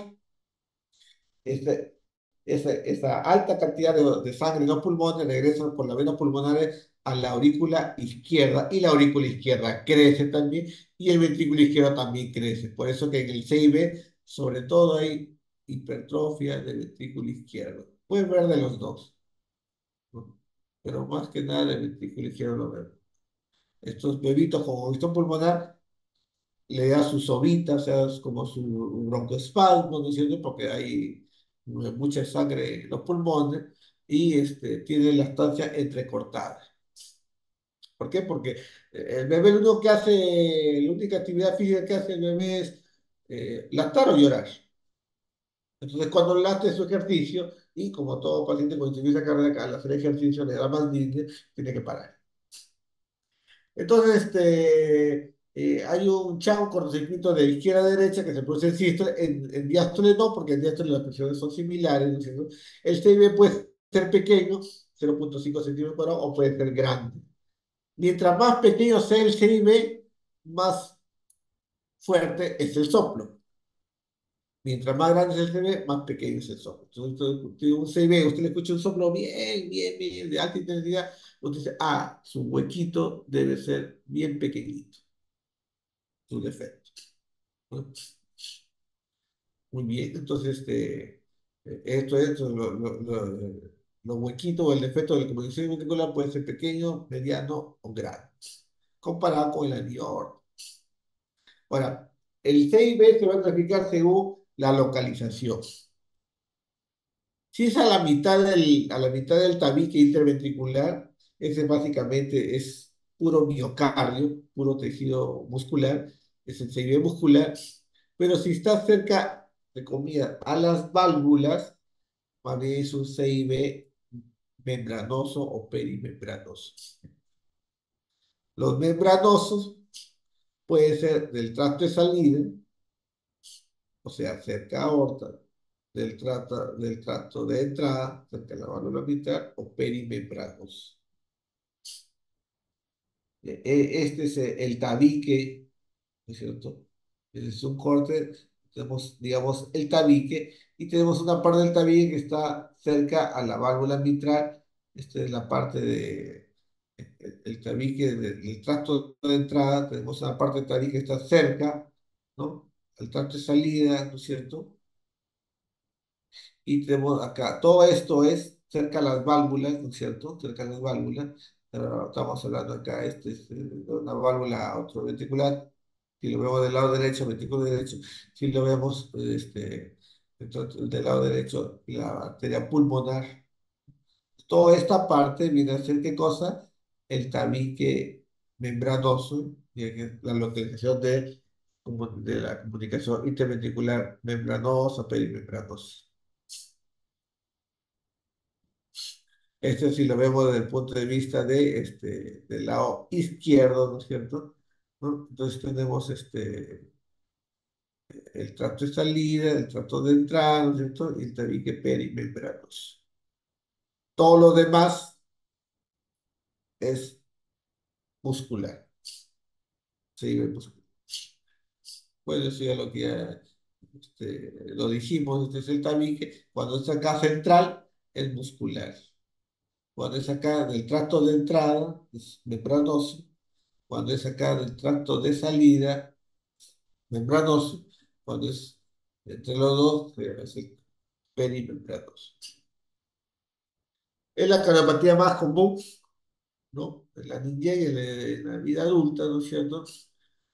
Ese- esa alta cantidad de sangre en los pulmones regresa por las venas pulmonares a la aurícula izquierda y la aurícula izquierda crece también y el ventrículo izquierdo también crece. Por eso que en el CIB, sobre todo, hay hipertrofia del ventrículo izquierdo. Pueden ver de los dos, ¿no? Pero más que nada el ventrículo izquierdo lo vemos. Estos bebitos con congestión pulmonar le da su sobita, o sea, es como su broncoespasmo, ¿no es cierto? Porque hay mucha sangre en los pulmones y tiene la estancia entrecortada. ¿Por qué? Porque el bebé lo único que hace, la única actividad física que hace el bebé es lactar o llorar. Entonces, cuando late su ejercicio, y como todo paciente con insuficiencia cardíaca, al hacer ejercicio le da más disney, tiene que parar. Entonces, hay un chavo cortocircuito de izquierda a derecha que se produce en sístole, en diástole no, porque en diástole las presiones son similares, ¿no es cierto? El CIB puede ser pequeño, 0,5 centímetros cuadrados, o puede ser grande. Mientras más pequeño sea el CIB, más fuerte es el soplo. Mientras más grande es el CIB, más pequeño es el soplo. Entonces, usted, un CIB, usted le escucha un soplo bien, bien, bien, de alta intensidad, usted dice, ah, su huequito debe ser bien pequeñito, su defecto. ¿No? Muy bien, entonces los huequitos o el defecto de la comunicación ventricular puede ser pequeño, mediano o grande, comparado con el anterior. Ahora, el CIB se va a clasificar según la localización. Si es a la mitad del tabique interventricular, ese básicamente es puro miocardio, puro tejido muscular, es el CIB muscular, pero si está cerca, de comida, a las válvulas, más bien es un CIB membranoso o perimembranoso. Los membranosos pueden ser del tracto de salida, o sea, cerca a aorta, del tracto de entrada, cerca de la válvula mitral, o perimembranos. Este es el tabique, ¿no es cierto? Es un corte, tenemos, digamos, el tabique, y tenemos una parte del tabique que está cerca a la válvula mitral. Esta es la parte el tabique del tracto de entrada, tenemos una parte del tabique que está cerca, ¿no? Al tracto de salida, ¿no es cierto? Y tenemos acá, todo esto es cerca a las válvulas, ¿no es cierto? Cerca a las válvulas. Estamos hablando acá, este es una válvula atrioventricular. Si lo vemos del lado derecho, ventrículo derecho. Si lo vemos entonces, del lado derecho, la arteria pulmonar. Toda esta parte viene a ser ¿qué cosa? El tabique membranoso, y que la localización de la comunicación interventricular membranosa, perimembranosa. Este si lo vemos desde el punto de vista del lado izquierdo, ¿no es cierto? ¿No? Entonces tenemos el tracto de salida, el tracto de entrada, ¿no es cierto? Y el tabique perimembranoso. Todo lo demás es muscular, sí, es muscular. Bueno, eso ya lo que ya lo dijimos, este es el tabique. Cuando es acá central, es muscular. Cuando es acá del tracto de entrada, es membranoso. Cuando es acá del tracto de salida, membranoso. Cuando es entre los dos, es el perimembranoso. Es la cardiopatía más común, ¿no? En la niñez y en la vida adulta, ¿no es cierto?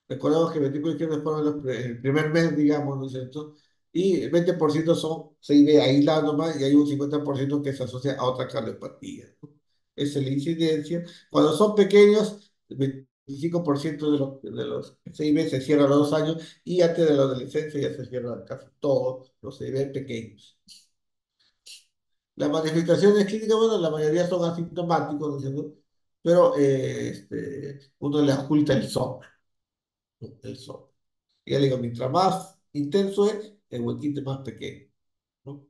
Recordemos que el ventrículo izquierdo es para el primer mes, digamos, ¿no es cierto? Y el 20% son CIB aislados nomás y hay un 50% que se asocia a otra cardiopatía, ¿no? Esa es la incidencia. Cuando son pequeños, el 25% de los CIB se cierran a los 2 años y antes de la adolescencia ya se cierran casi todos los CIB pequeños. Las manifestaciones clínicas, bueno, la mayoría son asintomáticos, ¿no es cierto? pero uno le oculta el soplo, ¿no? El soplo. Y ya le digo, mientras más intenso es, el huequito es más pequeño, ¿no?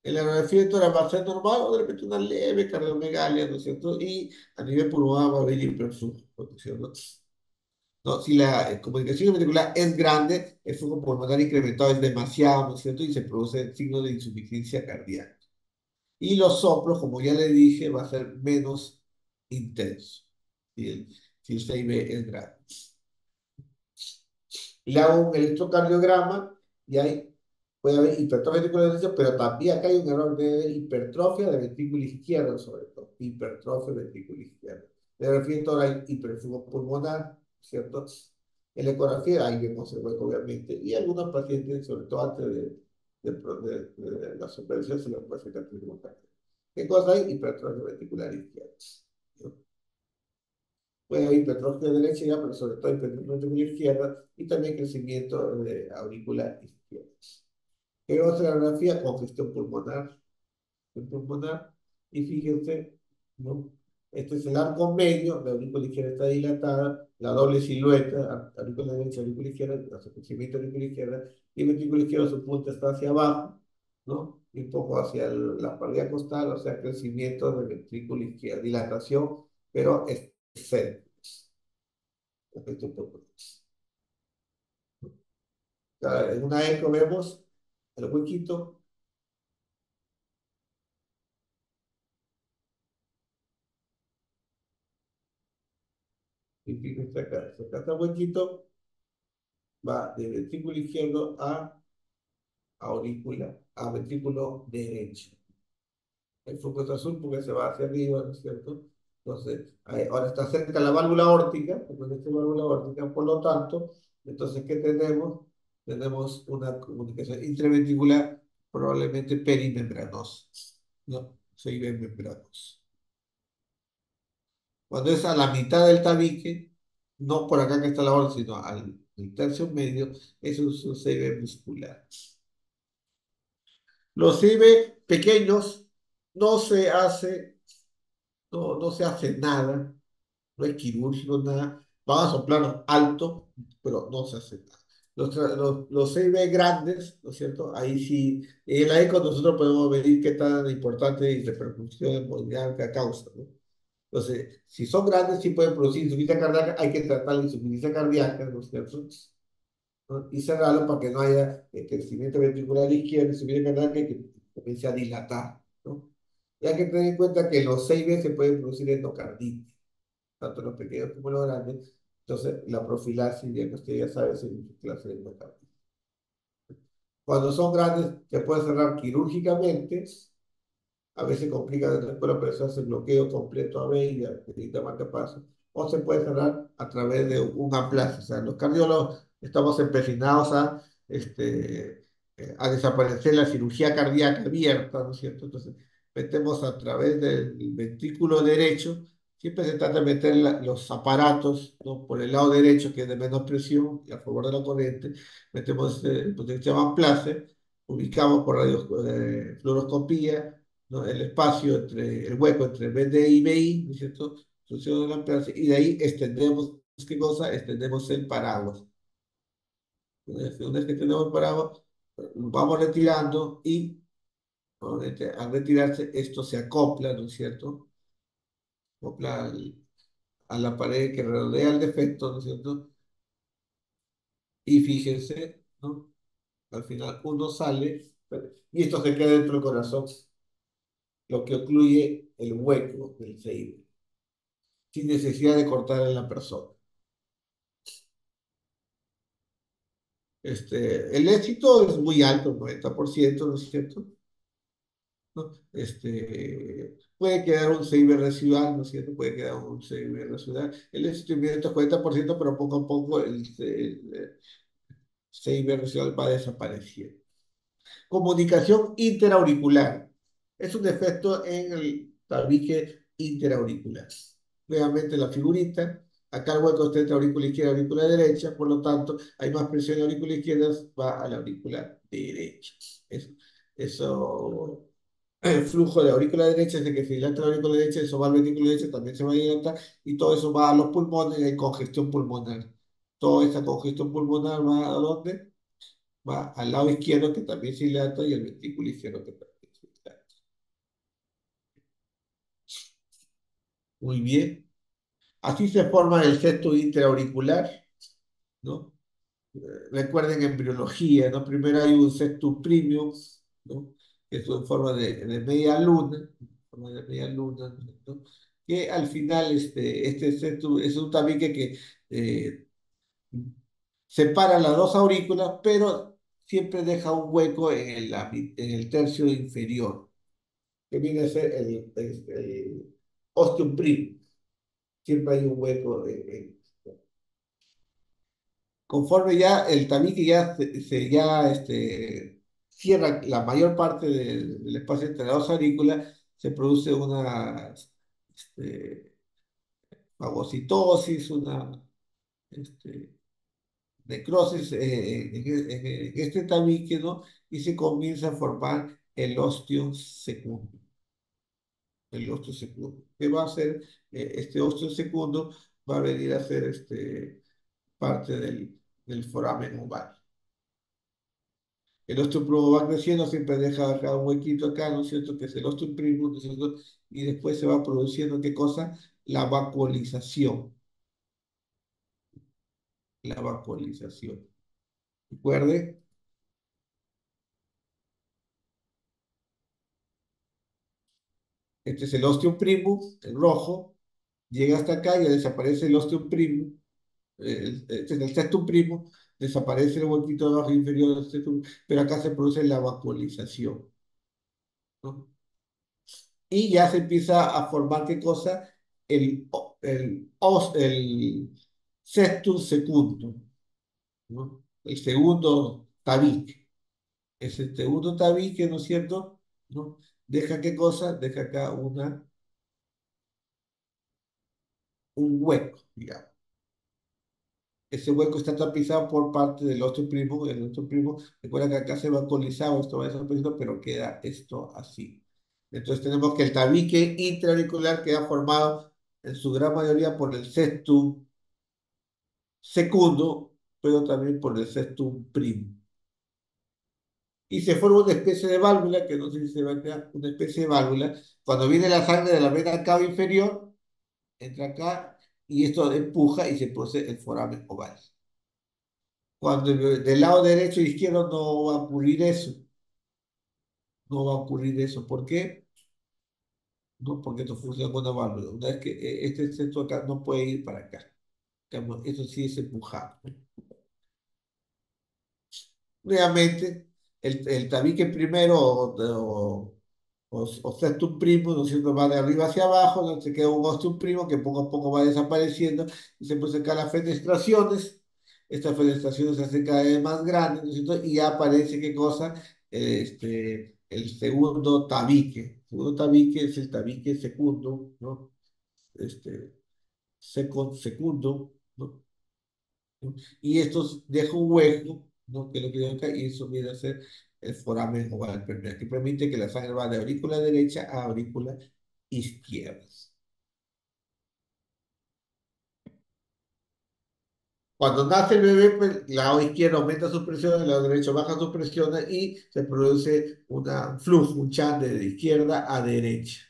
El agradecimiento era va a ser normal o de repente una leve cardiomegalia, ¿no es cierto? Y a nivel pulmonar va a haber hiperflujo, ¿no es cierto? No, si la comunicación ventricular es grande, el flujo pulmonar incrementado es demasiado, ¿no es cierto? Y se produce signo de insuficiencia cardíaca. Y los soplos, como ya le dije, va a ser menos intenso si el CIB es grande. Le hago un electrocardiograma y ahí puede haber hipertrofia ventricular derecha, pero también acá hay un error de hipertrofia de ventrículo izquierdo, sobre todo. Hipertrofia de ventrículo izquierdo. Me refiero a hiperflujo pulmonar, ¿cierto? En la ecografía ahí vemos el hueco, obviamente, y algunos pacientes, sobre todo antes de la supervisión, se les puede sacar trigo. ¿Qué cosa hay? Hipertrofia ventricular izquierda. ¿No? Puede haber hipertrofia derecha ya, pero sobre todo hipertrofia ventricular izquierda y también crecimiento de auricular izquierda. ¿Qué otra radiografía? Congestión pulmonar, y fíjense, ¿no? Este es el arco medio, la aurícula izquierda está dilatada, la doble silueta, aurícula derecha, aurícula izquierda, el crecimiento de aurícula izquierda, y el ventrículo izquierdo su punta está hacia abajo, ¿no? Y un poco hacia la pared costal, o sea, crecimiento del ventrículo izquierdo, dilatación, pero excéntrico. Efecto poco. En una eco vemos el huequito, y fíjense acá, acá está el huequito, va de ventrículo izquierdo a ventrículo derecho. El foco está azul porque se va hacia arriba, ¿no es cierto? Entonces, ahora está cerca la válvula aórtica, porque esta válvula aórtica, por lo tanto, entonces, ¿qué tenemos? Tenemos una comunicación intraventricular probablemente perimembranosa, ¿no? Soy membranos. Cuando es a la mitad del tabique, no por acá que está la aorta, sino al tercio medio, eso es un CB muscular. Los CB pequeños no se hace, no se hace nada, no es quirúrgico, nada. Van a soplar alto, pero no se hace nada. Los CB grandes, ¿no es cierto? Ahí sí, en la eco nosotros podemos medir qué tan importante y repercusión hemodinámica causa, ¿no? Entonces, si son grandes, sí pueden producir insuficiencia cardíaca, hay que tratar la insuficiencia cardíaca, ¿no es cierto? ¿No? Y cerrarlo para que no haya crecimiento ventricular izquierdo, insuficiencia cardíaca y que comience a dilatar, ¿no? Y hay que tener en cuenta que los 6B se pueden producir endocarditis, tanto los pequeños como los grandes. Entonces, la profilaxis, ya que usted ya sabe, es una clase de endocarditis. Cuando son grandes, se puede cerrar quirúrgicamente. A veces complica después la operación, hace bloqueo completo a B y necesita marcapaso. O se puede cerrar a través de un aplazo. O sea, los cardiólogos estamos empecinados a desaparecer la cirugía cardíaca abierta, ¿no es cierto? Entonces, metemos a través del ventrículo derecho, siempre se trata de meter los aparatos, ¿no? Por el lado derecho, que es de menos presión y a favor de la corriente, metemos el que se llama place, ubicamos por radio, fluoroscopía, ¿no? El espacio entre el hueco entre BD y BI, ¿no es cierto? Función de la clase, y de ahí extendemos, ¿qué cosa? Extendemos el paraguas. Una vez que tenemos el paraguas, lo vamos retirando y obviamente, al retirarse esto se acopla, ¿no es cierto? Acopla a la pared que rodea el defecto, ¿no es cierto? Y fíjense, ¿no? Al final uno sale y esto se queda dentro del corazón, lo que ocluye el hueco del cerebro, sin necesidad de cortar a la persona. El éxito es muy alto, 90%, ¿no es cierto? ¿No? Puede quedar un CIB residual, ¿no es cierto? Puede quedar un CIB residual. El éxito inmediato es 40%, pero poco a poco el CIB residual va desapareciendo. Comunicación interauricular. Es un defecto en el tabique interauricular. Nuevamente la figurita. Acá el hueco está entre aurícula izquierda y aurícula derecha, por lo tanto, hay más presión en la aurícula izquierda, va a la aurícula derecha. Eso el flujo de la aurícula derecha, es de que se dilata la aurícula derecha, eso va al ventrículo derecho, también se va a dilatar, y todo eso va a los pulmones y hay congestión pulmonar. Toda esa congestión pulmonar va a dónde? Va al lado izquierdo, que también se dilata, y al ventrículo izquierdo, que también se dilata. Muy bien. Así se forma el septo interauricular, ¿no? Recuerden en embriología, ¿no? Primero hay un septum premium, ¿no? Que es en forma de media luna, forma de media luna, ¿no? Que al final este septum es un tabique que eh, separa las dos aurículas, pero siempre deja un hueco en el tercio inferior, que viene a ser el ostium primum. Siempre hay un hueco conforme ya el tabique ya cierra la mayor parte del espacio entre las dos aurículas, se produce una este, fagocitosis, una este, necrosis en este tabique, ¿no? Y se comienza a formar el ostium secundum. El ostium secundum. ¿Qué va a hacer? Este ostium secundum va a venir a ser parte del foramen oval. El ostium primo va creciendo, siempre deja acá un huequito acá, ¿no es cierto? Que es el ostium primo, ¿no es cierto? Y después se va produciendo, ¿qué cosa? La vacuolización. La vacuolización. Recuerde, este es el ostium primo, el rojo, llega hasta acá y ya desaparece el ostium primo, este es el septum primo, desaparece el huequito abajo inferior del septum, pero acá se produce la vacuolización, ¿no? Y ya se empieza a formar, ¿qué cosa? El septum secundum, ¿no? El segundo tabique. Ese segundo tabique, ¿no es cierto? ¿No? Deja qué cosa? Deja acá un hueco, digamos. Ese hueco está tapizado por parte del otro primo. El otro primo, recuerda que acá se va alcoholizado, esto va desapareciendo, pero queda esto así. Entonces tenemos que el tabique intraauricular queda formado en su gran mayoría por el septum segundo, pero también por el septum primo. Y se forma una especie de válvula, que no sé si se va a crear, una especie de válvula. Cuando viene la sangre de la vena cava inferior, entra acá y esto empuja y se produce el foramen oval. Cuando del lado derecho e izquierdo no va a ocurrir eso, no va a ocurrir eso. ¿Por qué? No, porque esto funciona con una válvula. Una vez que este centro acá no puede ir para acá. Eso sí es empujado. Nuevamente, el tabique primero o septum primo, ¿no es cierto? Va de arriba hacia abajo, donde se queda un ostium primo que poco a poco va desapareciendo y se pueden sacar las fenestraciones. Estas fenestraciones se hacen cada vez más grandes, ¿no es cierto? Y ya aparece, ¿qué cosa? El segundo tabique. El segundo tabique es el tabique segundo, ¿no? Este, segundo, ¿no? Y esto deja un hueco, ¿no? Que es lo que deja acá, y eso viene a ser el foramen oval permeable, que permite que la sangre va de aurícula derecha a aurícula izquierda. Cuando nace el bebé, pues, el lado izquierdo aumenta su presión, el lado derecho baja su presión y se produce un flujo, un chante de izquierda a derecha.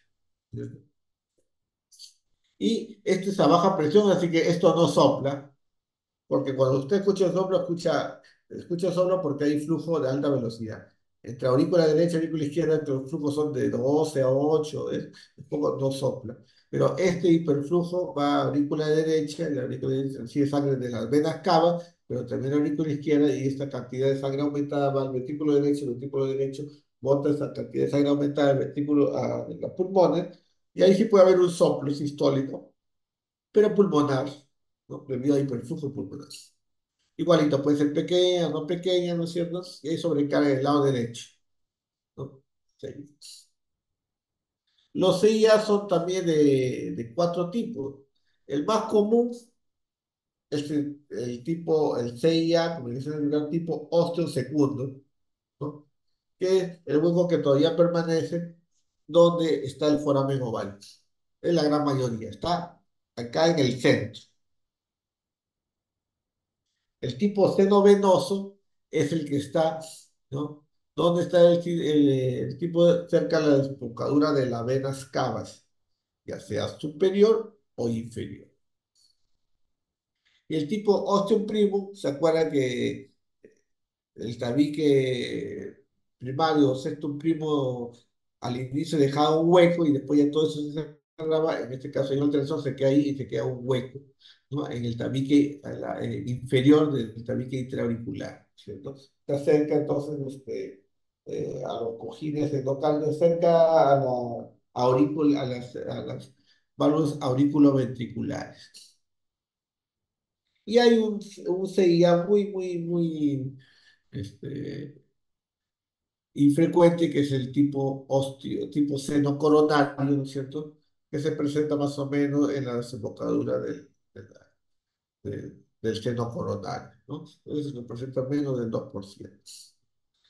Y esto es a baja presión, así que esto no sopla. Porque cuando usted escucha el soplo, escucha el soplo porque hay flujo de alta velocidad. Entre aurícula derecha y aurícula izquierda, los flujos son de 12 a 8, es poco, no sopla. Pero este hiperflujo va a aurícula derecha, y la aurícula derecha recibe sangre de las venas cavas, pero también a aurícula izquierda, y esta cantidad de sangre aumentada va al el ventrículo derecho bota esta cantidad de sangre aumentada al ventrículo, a los pulmones, y ahí sí puede haber un soplo sistólico, pero pulmonar, ¿no? Debido a hiperflujo pulmonar. Igualito, puede ser pequeña, no pequeña, ¿no es cierto? Y hay sobrecarga del lado derecho, ¿no? Sí. Los CIA son también de cuatro tipos. El más común es el tipo, el CIA, como dicen el gran tipo, osteosecundo, ¿no? Que es el hueco que todavía permanece, donde está el foramen oval. Es la gran mayoría. Está acá en el centro. El tipo seno venoso es el que está, ¿no? ¿Dónde está el tipo cerca de la desembocadura de las venas cavas, ya sea superior o inferior? Y el tipo osteoprimum, ¿se acuerda que el tabique primario o sexto primo al inicio dejaba un hueco y después ya todo eso se cerraba? En este caso, el tensor se queda ahí y se queda un hueco, ¿no? En el tabique inferior del tabique intraauricular, ¿cierto? Está cerca entonces a los cojines endocardinales, cerca a la aurícula, a las válvulas auriculoventriculares. Y hay un CIA muy, muy, muy este, infrecuente, que es el tipo osteo, tipo seno coronario, ¿no es cierto? Que se presenta más o menos en la desembocadura del seno coronario, ¿no? Entonces se presenta menos del 2%.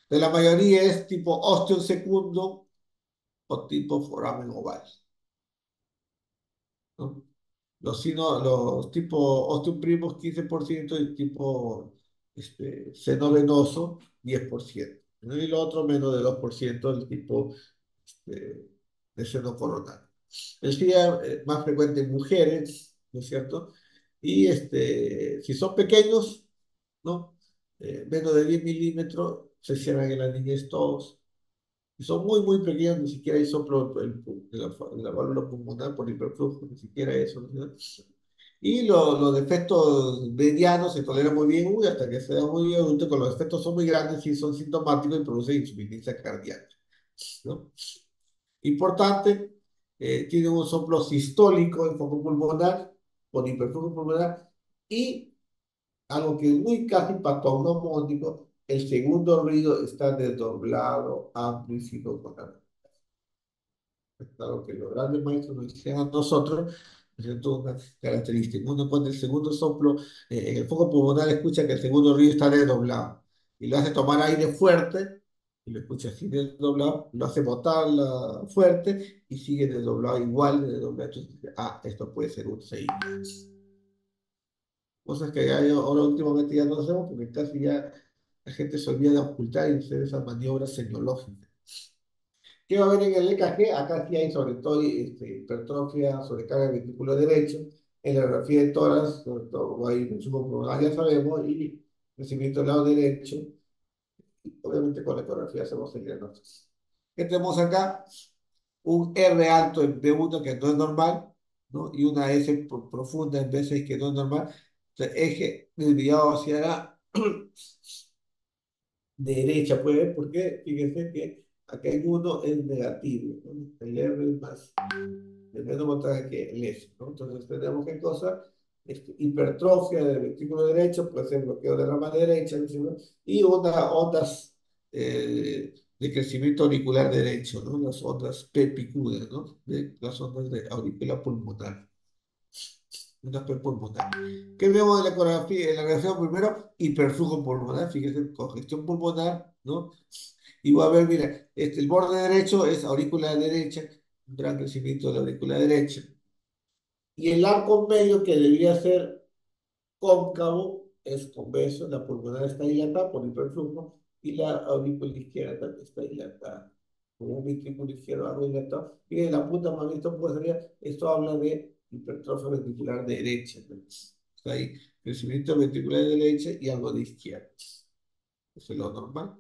De la mayoría es tipo osteo secundo o tipo foramen oval, ¿no? Los tipos osteoprimos 15% y tipo seno venoso 10%, ¿no? Y lo otro menos de 2% el tipo de, de seno coronario. El SIDA es más frecuente en mujeres, ¿no es cierto? Y si son pequeños, ¿no? Menos de 10 milímetros, se cierran en la niñez todos. Y son muy, muy pequeños, ni siquiera hay soplo de la válvula pulmonar por hiperflujo, ni siquiera eso, ¿no? Y los defectos medianos se toleran muy bien, uy, hasta que se da muy adulto, con los defectos son muy grandes y son sintomáticos y producen insuficiencia cardíaca, ¿no? Importante, tiene un soplo sistólico en foco pulmonar, con hiperflujo pulmonar, y algo que es muy casi patognomónico, el segundo ruido está desdoblado, amplio y sinocordal. Claro que los grandes maestros nos dicen a nosotros, ¿no es cierto? Una característica. Uno pone el segundo soplo, en el foco pulmonar escucha que el segundo ruido está desdoblado y lo hace tomar aire fuerte y lo escucha así desdoblado, lo hace botar fuerte y sigue desdoblado igual de desdoblado. Entonces, esto puede ser un 6. Cosas que ahora últimamente ya no hacemos porque casi ya la gente se olvida de ocultar y hacer esas maniobras semiológicas. ¿Qué va a haber en el EKG? Acá sí hay sobre todo hipertrofia, sobrecarga del ventrículo derecho, en la radiografía de tórax, sobre todo hay consumo pulmonar, ya sabemos, y crecimiento del lado derecho, y obviamente con la ecografía hacemos el diagnóstico. ¿Qué tenemos acá? Un R alto en B1 que no es normal, ¿no? Y una S profunda en B6 que no es normal. O sea, eje desviado hacia la derecha, puede ver, porque fíjense que acá en uno es negativo, ¿no? El R es más de menos voltaje que el S, ¿no? Entonces tenemos qué cosa, hipertrofia del ventrículo derecho, puede ser bloqueo de rama derecha, ¿no? Y ondas de crecimiento auricular derecho, ¿no? Las ondas PPQ, ¿no? Las ondas de aurícula pulmonar, una P pulmonar. ¿Qué vemos en la ecografía? En la radiografía primero, hiperflujo pulmonar, fíjense, congestión pulmonar, ¿no? Y va a ver, mira, el borde derecho es aurícula derecha, un gran crecimiento de la aurícula derecha. Y el arco medio, que debería ser cóncavo, es convexo, la pulmonar está dilatada por hiperflujo y la aurícula izquierda también está dilatada. Como un ventrículo izquierdo algo dilatado. Y de la punta más visto, pues esto habla de hipertrofia ventricular derecha, ¿no? Está ahí, crecimiento ventricular derecha y algo de izquierda. Eso es lo normal.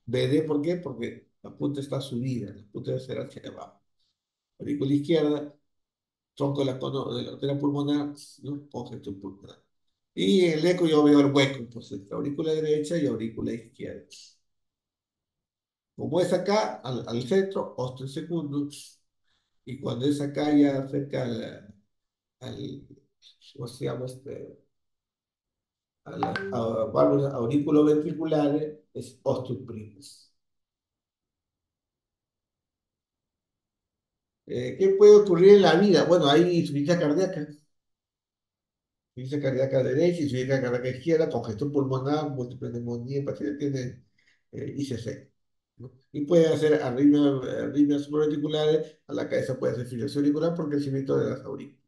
BD, ¿por qué? Porque la punta está subida, la punta debe ser hacia abajo. Aurícula izquierda, tronco de la arteria pulmonar, ¿no? Congestión pulmonar. Y en el eco yo veo el hueco, pues entre aurícula derecha y aurícula izquierda. Como es acá, al centro, osteo segundo, y cuando es acá ya cerca al ¿cómo se llama a las válvulas auriculoventriculares, es osteo primus. ¿Qué puede ocurrir en la vida? Bueno, hay insuficiencia cardíaca. Insuficiencia cardíaca derecha, insuficiencia cardíaca izquierda, congestión pulmonar, múltiple neumonía, el paciente tiene ICC. ¿no? Y puede hacer arritmias supraventriculares, a la cabeza puede hacer fibrilación auricular por crecimiento de las aurículas.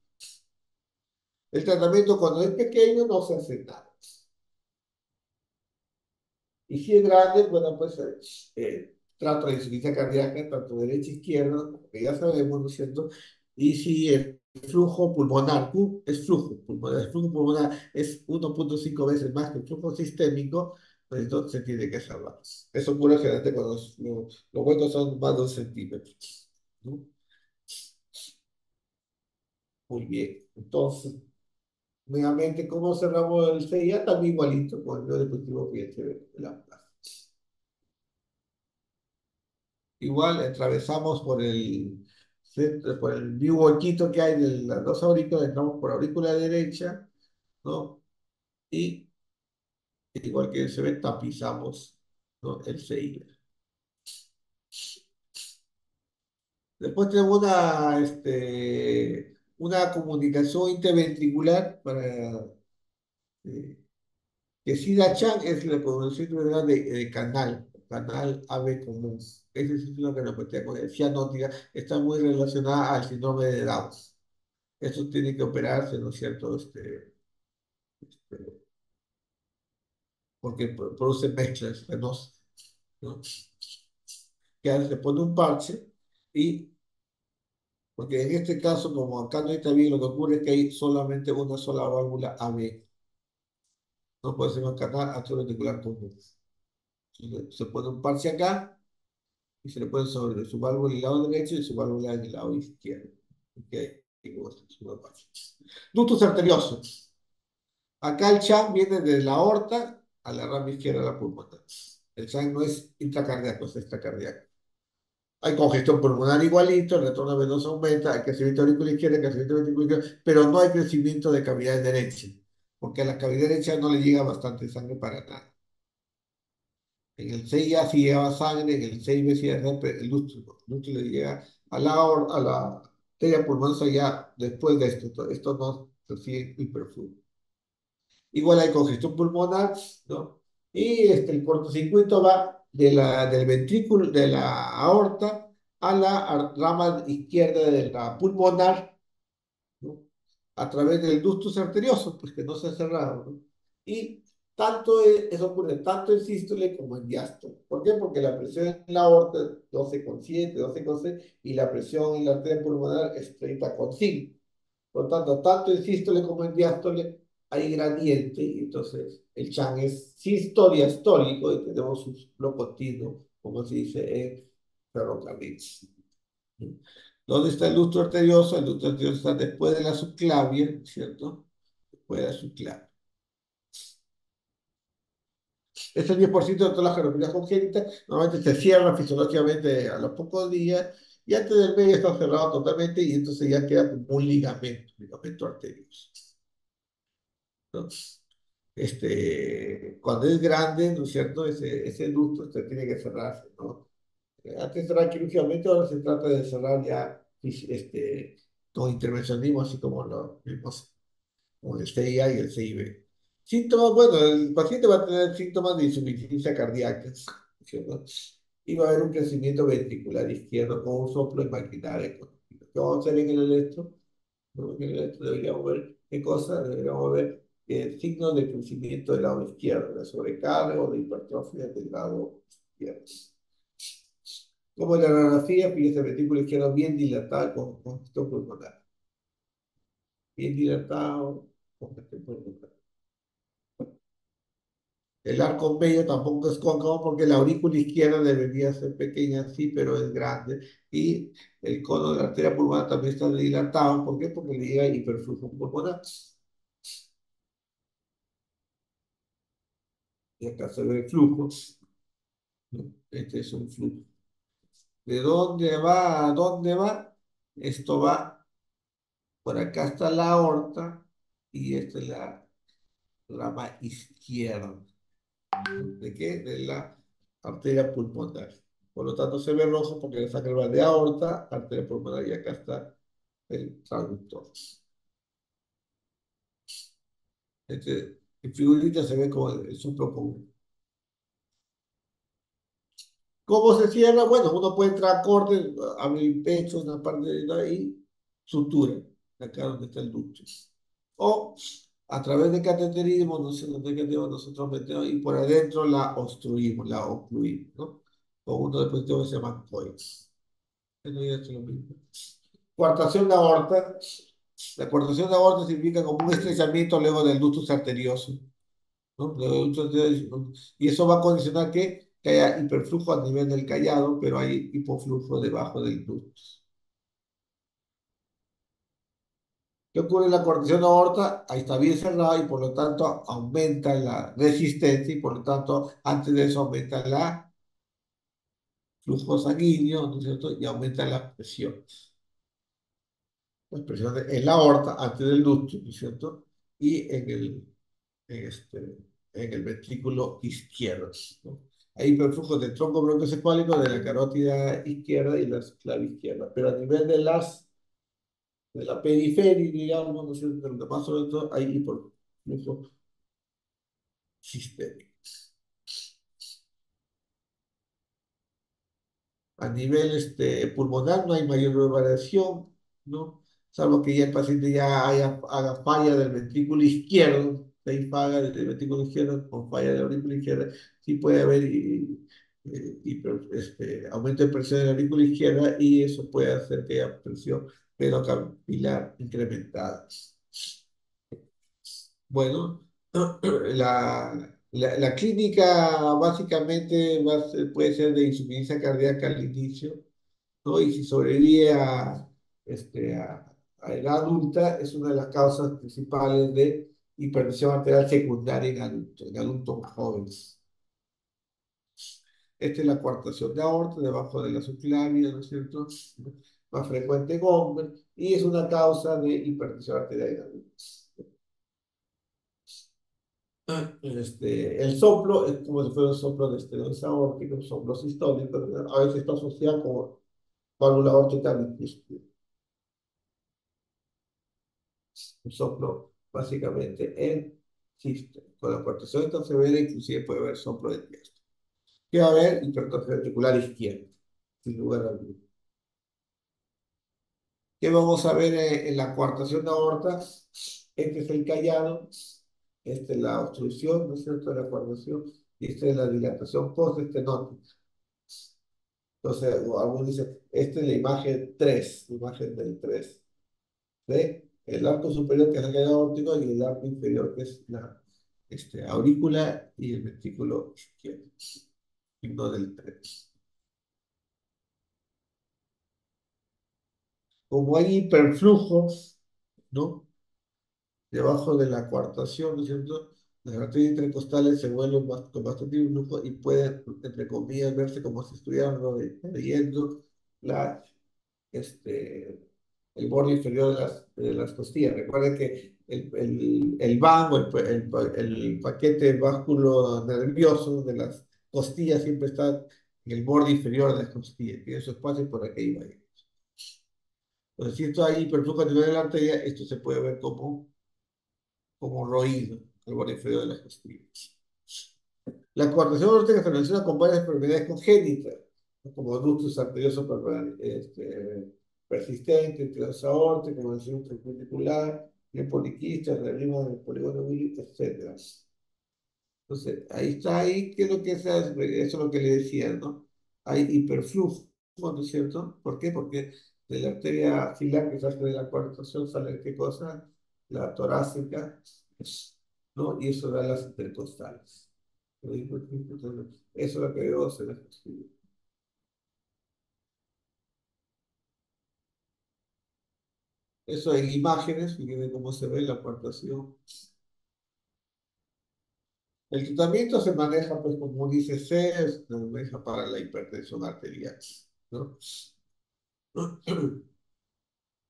El tratamiento cuando es pequeño no se hace nada. Y si es grande, bueno, pues trato de insuficiencia cardíaca, tanto derecha e izquierda, como que ya sabemos, ¿no es cierto? Y si el flujo pulmonar, el flujo pulmonar es 1,5 veces más que el flujo sistémico, pues entonces se tiene que salvar. Eso ocurre generalmente cuando los huecos son más de 2 centímetros, ¿no? Muy bien. Entonces, nuevamente, ¿cómo cerramos el CIA? También igualito con el dispositivo que se ve en la plaza. Igual atravesamos por el mismo huequito que hay de las dos aurículas, entramos por aurícula derecha, ¿no? Y igual que se ve, tapizamos, ¿no? El CI. Después tenemos una comunicación interventricular eh, que SIDA-CHAN es la comunicación de canal AB común. Ese es lo que nos metemos con cianótica, está muy relacionada al síndrome de Down. Eso tiene que operarse, ¿no es cierto? Porque produce mezclas venosas, ¿no? Que a veces se pone un parche y, porque en este caso, como acá no está bien, lo que ocurre es que hay solamente una sola válvula AB, no puede ser un canal atrioventricular común. Entonces, se pone un parche acá y se le pone sobre su válvula en el lado derecho y su válvula en el lado izquierdo. Okay. Ductos arteriosos. Acá el chan viene de la aorta a la rama izquierda de la pulmonar. El chan no es intracardíaco, es extracardíaco. Hay congestión pulmonar igualito, el retorno venoso aumenta, hay crecimiento auricular izquierda, crecimiento ventricular izquierda, pero no hay crecimiento de cavidad derecha, porque a la cavidad derecha no le llega bastante sangre para nada. En el 6A sí llega sangre, en el 6B sí llega el lústulo le llega a la arteria pulmonar ya después de esto. Esto no se sigue hiperflujo. Igual hay congestión pulmonar, ¿no? Y el cortocircuito va del ventrículo, de la aorta a la rama izquierda de la pulmonar, ¿no? A través del ductus arterioso, pues que no se ha cerrado, ¿no? Y eso ocurre tanto en sístole como en diástole. ¿Por qué? Porque la presión en la aorta es 12,7, 12,6 y la presión en la arteria pulmonar es 30,5. Por lo tanto, tanto en sístole como en diástole hay gradiente, y entonces el chan es sistodiastólico y tenemos un flujo continuo, como se dice en ferrocarriles. ¿Dónde está el ducto arterioso? El ducto arterioso está después de la subclavia, ¿cierto? Después de la subclavia. Este 10% de todas las cardiopatía congénitas normalmente se cierra fisiológicamente a los pocos días y antes del medio está cerrado totalmente y entonces ya queda como un ligamento arterioso, ¿no? Cuando es grande, ¿no es cierto? Ese ducto tiene que cerrarse, ¿no? Antes cerrar quirúrgicamente, ahora se trata de cerrar ya con intervencionismo, así como lo vimos con el CIA y el CIB. Síntomas, bueno, el paciente va a tener síntomas de insuficiencia cardíaca, ¿cierto? Y va a haber un crecimiento ventricular izquierdo con un soplo imaginario. ¿Qué vamos a hacer en el electro? ¿No? En el electro deberíamos ver qué cosa, deberíamos ver signos de crecimiento del lado izquierdo, de sobrecarga o de hipertrofia del lado izquierdo. Como en la radiografía, fíjese el ventrículo izquierdo bien dilatado con congestión pulmonar. Bien dilatado, congestión pulmonar. El arco medio tampoco es cóncavo porque la aurícula izquierda debería ser pequeña, sí, pero es grande. Y el cono de la arteria pulmonar también está dilatado. ¿Por qué? Porque le llega hiperflujo pulmonar. Y acá se ve el flujo, ¿no? Este es un flujo. ¿De dónde va a dónde va? Esto va por acá hasta la aorta y esta es la rama izquierda. ¿De qué? De la arteria pulmonar. Por lo tanto, se ve rojo porque la sangre va de aorta, arteria pulmonar y acá está el traductor. En figurita se ve como el supracomún. ¿Cómo se cierra? Bueno, uno puede entrar a corte, abrir el pecho, una parte de ahí, sutura, acá donde está el ducto. O a través de cateterismo, no sé dónde metemos, nosotros metemos y por adentro la obstruimos, la ocluimos, ¿no? Con uno de dispositivos que se llaman COIS. Bueno, ya es lo mismo. Coartación de aorta. La coartación de aorta significa como un estrechamiento luego del ductus arterioso, ¿no? Y eso va a condicionar que haya hiperflujo a nivel del callado, pero hay hipoflujo debajo del ductus. ¿Qué ocurre en la coartación de aorta? Ahí está bien cerrado y por lo tanto aumenta la resistencia y por lo tanto antes de eso aumenta el flujo sanguíneo, ¿no es cierto? Y aumenta las presiones en la aorta antes del ductus, ¿no es cierto? Y en, este, en el ventrículo izquierdo, ¿no? Hay hiperflujo del tronco broncoencefálico de la carótida izquierda y la clave izquierda, pero a nivel de la periferia, digamos, ¿no es cierto? De lo demás, sobre todo, hay hiperflujo sistémico. A nivel pulmonar no hay mayor variación, ¿no? Salvo que ya el paciente haga falla del ventrículo izquierdo, hay falla del ventrículo izquierdo con falla de la aurícula izquierda, sí puede haber aumento de presión de la aurícula izquierda y eso puede hacer que haya presión capilar incrementada. Bueno, la clínica básicamente puede ser de insuficiencia cardíaca al inicio, ¿no? Y si sobrevive a edad adulta, es una de las causas principales de hipertensión arterial secundaria en adultos más jóvenes. Esta es la coartación de aorta debajo de la subclavia, ¿no es cierto? Más frecuente en hombres y es una causa de hipertensión arterial en adultos. El soplo es como si fuera un soplo de estenosis aórtica, un soplo sistólico, a veces está asociado con válvula aórtica bicuspide. Un soplo básicamente en sístole. Con la coartación severa inclusive puede haber soplo de diástole. ¿Qué va a haber? Hipertrofia ventricular izquierda, sin lugar a dudas. ¿Qué vamos a ver en la coartación de aorta? Este es el callado, esta es la obstrucción, ¿no es cierto?, de la coartación, y esta es la dilatación postestenótica. Entonces, algunos dicen, esta es la imagen 3, la imagen del 3. ¿Ve? El arco superior que es el canal aórtico y el arco inferior que es la aurícula y el ventrículo izquierdo, signo del 3. Como hay hiperflujos, ¿no? Debajo de la coartación, ¿no es cierto? Las arterias intercostales se vuelven con bastante influjo y pueden, entre comillas, verse como si estuvieran leyendo la el borde inferior de las costillas. Recuerden que el banco, el paquete vasculo nervioso de las costillas siempre está en el borde inferior de las costillas, tiene su espacio por aquí y ahí. Entonces, si esto hay hiperflujo a nivel de la arteria, esto se puede ver como roído, el borde inferior de las costillas. La coartación aórtica se relaciona con varias enfermedades congénitas, ¿no? Como ductus arterioso persistente, tiranosis aórtica, como decía, un ventricular, bien poliquista, realismo del polígono vírico, etc. Entonces, ahí está, ahí, ¿qué es lo que se hace? Eso es lo que le decía, ¿no? Hay hiperflujo, ¿no es cierto? ¿Por qué? Porque de la arteria axilar que sale de la coartación sale, ¿qué cosa? La torácica, ¿no? Y eso da las intercostales. Eso es lo que veo en la estudio. Eso en imágenes, fíjense cómo se ve la coartación. El tratamiento se maneja, pues, como dice C, se maneja para la hipertensión arterial, ¿no?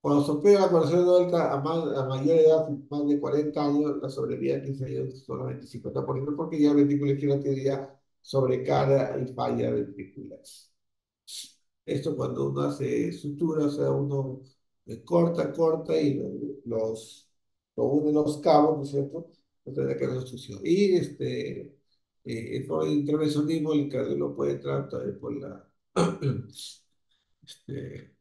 Cuando se opera la coartación alta a mayor edad, más de 40 años, la sobrevida de 15 años es solamente 50%, porque ya el ventrículo izquierdo tiene ya sobrecarga y falla ventricular. Esto cuando uno hace sutura, o sea, uno corta y lo une los cabos, ¿no es cierto? Entonces, que no obstrucción. Y por el intervencionismo, el cardiólogo puede entrar también por este,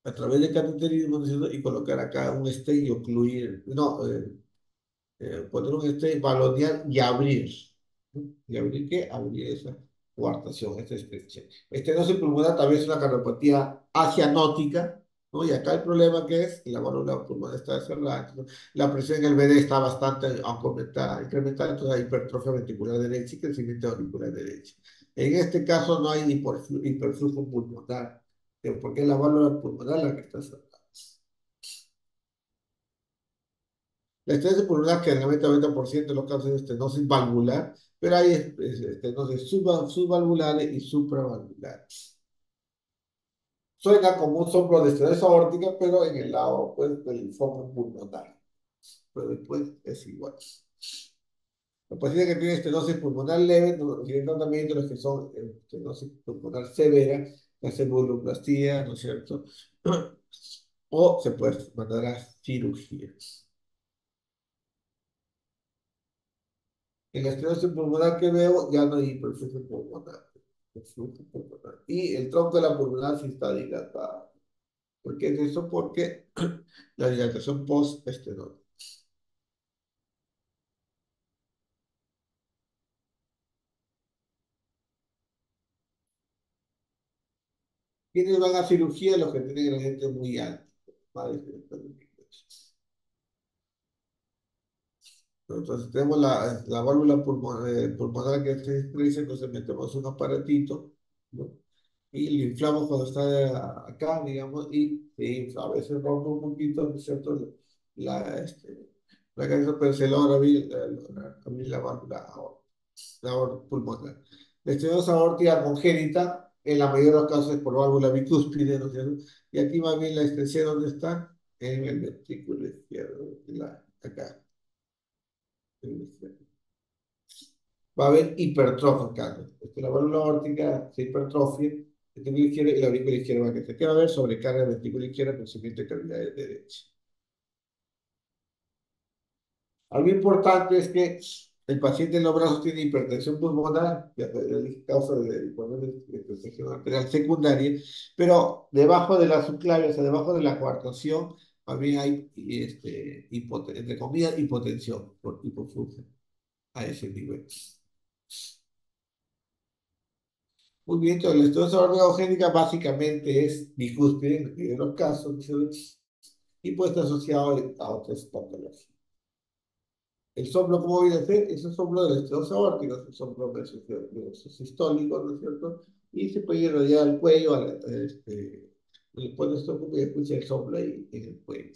a través de cateterismo, ¿no es cierto? Y colocar acá un stent y ocluir, no, poner un stent, balonear y abrir. ¿No? ¿Y abrir qué? Abrir esa coartación, esta estrecha. Estenosis pulmonar también es una cardiopatía acianótica, ¿no? Y acá el problema que es que la válvula pulmonar está cerrada, entonces, la presión en el VD está bastante aumentada, incrementada, entonces hay hipertrofia ventricular derecha y crecimiento auricular derecha. En este caso no hay hiperflujo pulmonar, porque es la válvula pulmonar la que está cerrada. La estenosis pulmonar generalmente el 90% de los casos es estenosis valvular, pero hay estenosis subvalvulares y supravalvulares. Suena como un soplo de estenosis aórtica, pero en el lado pues, del foco pulmonar. Pero después es igual. Los pacientes que tienen estenosis pulmonar leve no tienen tratamiento, los que son estenosis pulmonar severa, que hacen vulvoplastía, ¿no es cierto? O se puede mandar a cirugía. En la estenosis pulmonar que veo, ya no hay hiperflujo pulmonar. Perfusio pulmonar. Y el tronco de la pulmonar sí está dilatado. ¿Por qué es eso? Porque la dilatación post-estenosis. ¿Quiénes van a cirugía? Los que tienen gradiente muy alto. Más de 30 milímetros. Entonces tenemos la válvula pulmonar que se estrecha, entonces metemos un aparatito, ¿no? Y lo inflamos cuando está acá, digamos, y se infla. A veces rompe un poquito, ¿no es cierto? La cabeza, pero se logra abrir la válvula pulmonar. La estenosis aórtica congénita, en la mayoría de los casos es por válvula bicúspide, ¿no es cierto? Y aquí más bien la extensión, ¿dónde está? En el ventrículo izquierdo, acá. En el izquierdo. Va a haber hipertrofia acá. La válvula aórtica se hipertrofia, el ventrículo izquierdo y la aurícula izquierda va a crecer. ¿Qué va a haber? Sobrecarga del ventrículo izquierdo, crecimiento de cavidades derecha. Algo importante es que el paciente en los brazos tiene hipertensión pulmonar, que es causa de hipertensión arterial secundaria, pero debajo de la subclavia, o sea, debajo de la coartación, también hay, entre comillas, hipotensión por hipofusión a ese nivel. Muy bien, entonces la estenosis aortogénica básicamente es bicúspide en la mayoría de los casos, ¿sí? Y puede estar asociado a otras patologías. El soplo, ¿cómo viene a ser? Es un soplo de la estenosis aórtica, es un soplo sistólico, ¿no es cierto? Y se puede irradiar al cuello, cuando esto porque escucha el soplo ahí en el cuello.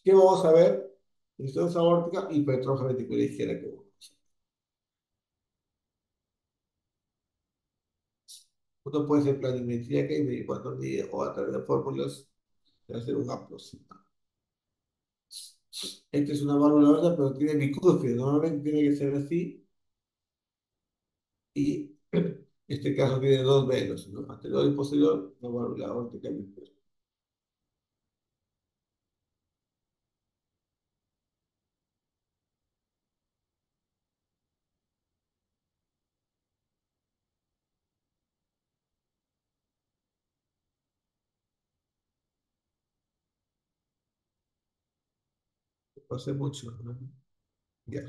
¿Qué vamos a ver? Estenosis aórtica, hipertrofia ventricular izquierda. Uno puede hacer planimetría que medir cuánto mide o a través de fórmulas de hacer un aproximado. Esta es una válvula aorta, pero tiene bicúspide. Normalmente tiene que ser así. Y este caso tiene dos velos, ¿no? Anterior y posterior, una válvula aórtica bicúspide. Hace mucho, ¿no? Ya.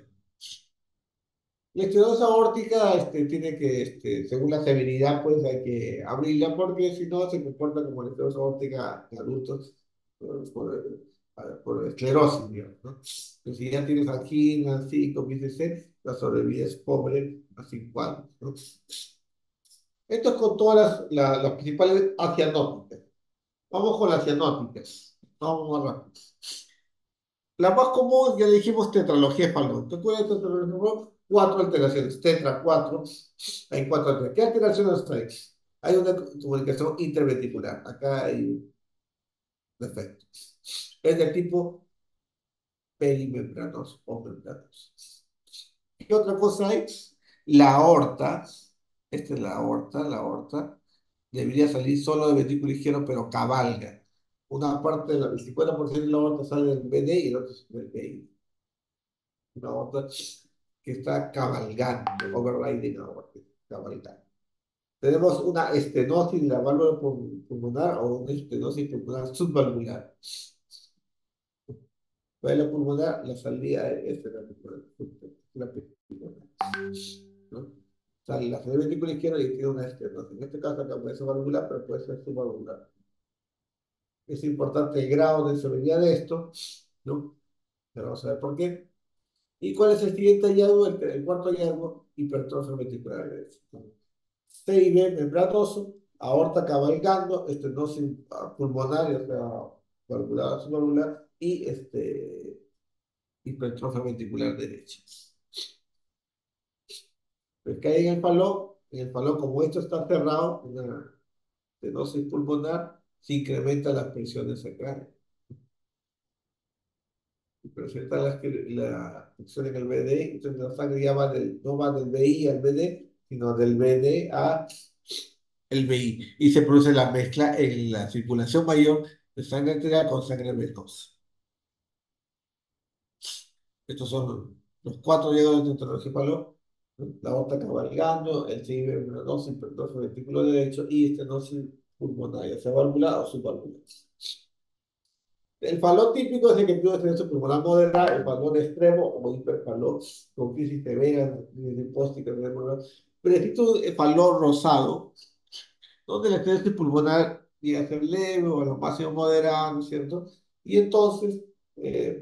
La estenosis aórtica tiene que, según la severidad, pues hay que abrirla porque si no se comporta como la estenosis aórtica en adultos por esclerosis, digamos, ¿no? Entonces, si ya tienes angina, así, comienza a ser, la sobrevida es pobre a 5 años, ¿no? Esto es con todas las principales acianóticas. Vamos con las cianóticas. Vamos más rápido. La más común, ya dijimos, tetralogía espalmón. ¿Te acuerdas de tetralogía espalmón? Cuatro alteraciones. Tetra, cuatro. Hay cuatro alteraciones. ¿Qué alteraciones hay? Hay una comunicación interventricular. Acá hay un defecto. Es del tipo perimembranoso o membranoso. ¿Qué otra cosa hay? La aorta. Esta es la aorta. Debería salir solo del ventrículo izquierdo, pero cabalga. Una parte, el 50% de la aorta sale del VD y el otro del VI. una aorta que está cabalgando, overriding aorta, cabalgando. Tenemos una estenosis de la válvula pulmonar o una estenosis pulmonar subvalvular. ¿Cuál es la pulmonar? La salida es la pulmonar, la pulmonar, ¿no? O sea, la salida ventrícula izquierda y tiene una estenosis. En este caso acá puede ser valvular, pero puede ser subvalvular. Es importante el grado de severidad de esto, ¿no? Pero vamos a ver por qué. ¿Y cuál es el siguiente hallazgo? El cuarto hallazgo, hipertrofia ventricular derecha. CIB membranoso, aorta cabalgando, estenosis pulmonar, o sea, valvular, subvalvular, y hipertrofia ventricular derecha. Pues que hay en el falón, como esto está cerrado, una estenosis pulmonar, se incrementan las presiones sacrales. Presenta la función en el BD, entonces la sangre ya va no va del BI al BD, sino del BD a el BI, y se produce la mezcla en la circulación mayor de sangre arterial con sangre venosa. Estos son los cuatro llegados de enteroencefalo, la aorta cabalgando, el CIB membranoso, hipertrofia ventricular derecho y estenosis pulmonar, ya sea valvular o subvalvular. El falón típico es el que tiene estenosis pulmonar moderada, el falón extremo o hiperfalón con crisis severa, lipóstica, pero existe un falón rosado, donde la estenosis pulmonar llega a ser leve o a lo máximo moderada, ¿no es cierto? Y entonces,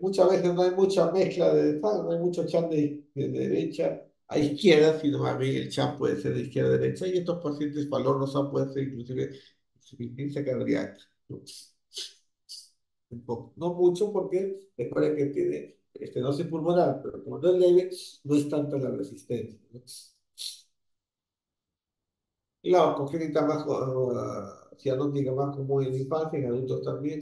muchas veces no hay mucha mezcla de sangre, no hay mucho chan de derecha a izquierda, sino más bien el chan puede ser de izquierda a derecha, y estos pacientes falón rosado pueden ser inclusive insuficiencia cardíaca, ¿no? Un poco, no mucho porque recuerden que tiene estenosis pulmonar, pero como no es leve, no es tanta la resistencia, ¿no? Y la congénita más cianótica más común en la infancia, en adultos también,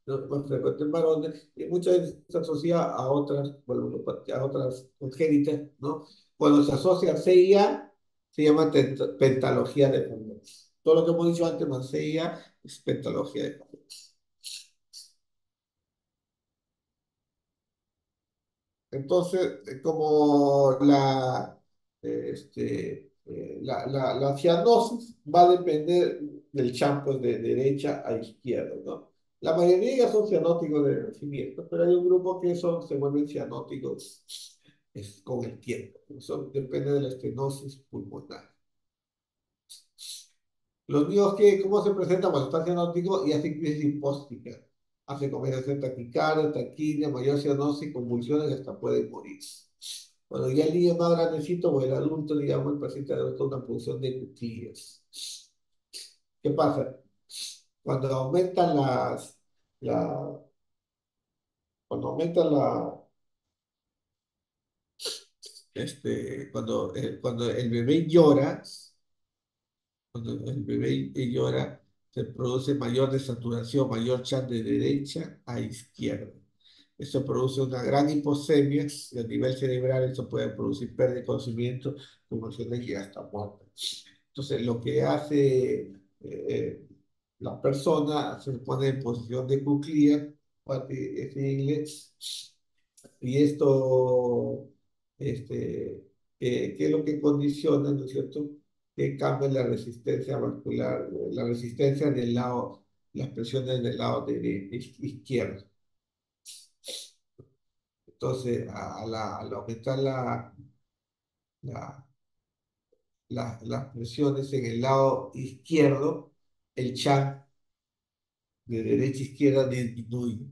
¿no? Más frecuente en varones, y muchas veces se asocia a otras, bueno, a otras congénitas, ¿no? Cuando se asocia a CIA, se llama pentalogía de Fabry. Todo lo que hemos dicho antes más CIA es pentalogía de Fabry. Entonces, como la cianosis va a depender del champo de derecha a izquierda, ¿no? La mayoría ya son cianóticos de nacimiento, pero hay un grupo que se vuelven cianóticos con el tiempo. Eso depende de la estenosis pulmonar. Los míos, ¿cómo se presentan cuando están cianóticos y hacen crisis hipóxica? Hace comienza a hacer taquicardia, taquidia, mayor cianosis, convulsiones y hasta pueden morir. Cuando ya el niño es más grandecito o el adulto, digamos, el paciente adopta una punción de cuclillas. ¿Qué pasa? Cuando aumentan la, cuando aumentan cuando el bebé llora, cuando el bebé llora, se produce mayor desaturación, mayor chat de derecha a izquierda. Eso produce una gran hiposemia y a nivel cerebral eso puede producir pérdida de conocimiento, convulsiones y hasta muerte. Entonces, lo que hace la persona se pone en posición de cuclilla, es en inglés, y esto, ¿qué es lo que condiciona, ¿no es cierto? Que cambie la resistencia vascular, la resistencia del lado, las presiones del lado izquierdo. Entonces, al aumentar la, las presiones en el lado izquierdo, el chan de derecha a izquierda disminuye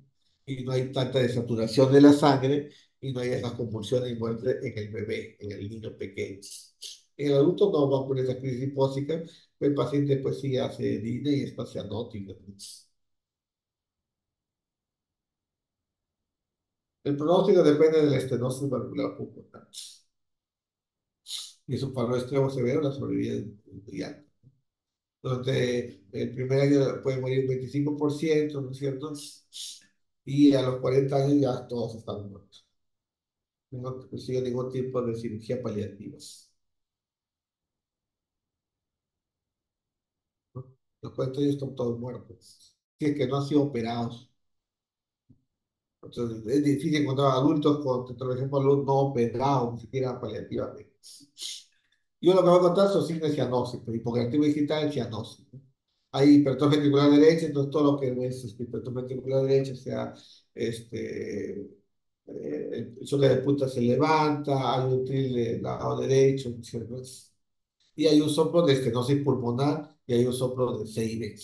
y no hay tanta desaturación de la sangre y no hay esas convulsiones y muerte en el bebé, en el niño pequeño. En el adulto no va por esa crisis hipóxica, pero el paciente pues sí hace DINE y está cianótico. El pronóstico depende de la estenosis valvular pulmonar. Y es un paro extremo severo, la sobrevivencia es muy alta. Donde el primer año puede morir un 25%, ¿no es cierto? Y a los 40 años ya todos están muertos. No consigue ningún tipo de cirugía paliativa. ¿No? Los 40 años están todos muertos. Si es que no han sido operados. Entonces, es difícil encontrar adultos con tetraplegia no operados, ni siquiera paliativamente. Yo lo que voy a contar son signos de cianosis, pero hipoactivo digital es cianosis, ¿no? Hay hipertrofia ventricular derecha, entonces todo lo que es hipertrofia ventricular derecha, sea el choque de punta se levanta, hay un tril del lado derecho, ¿cierto? Y hay un soplo de estenosis pulmonar y hay un soplo de CIB.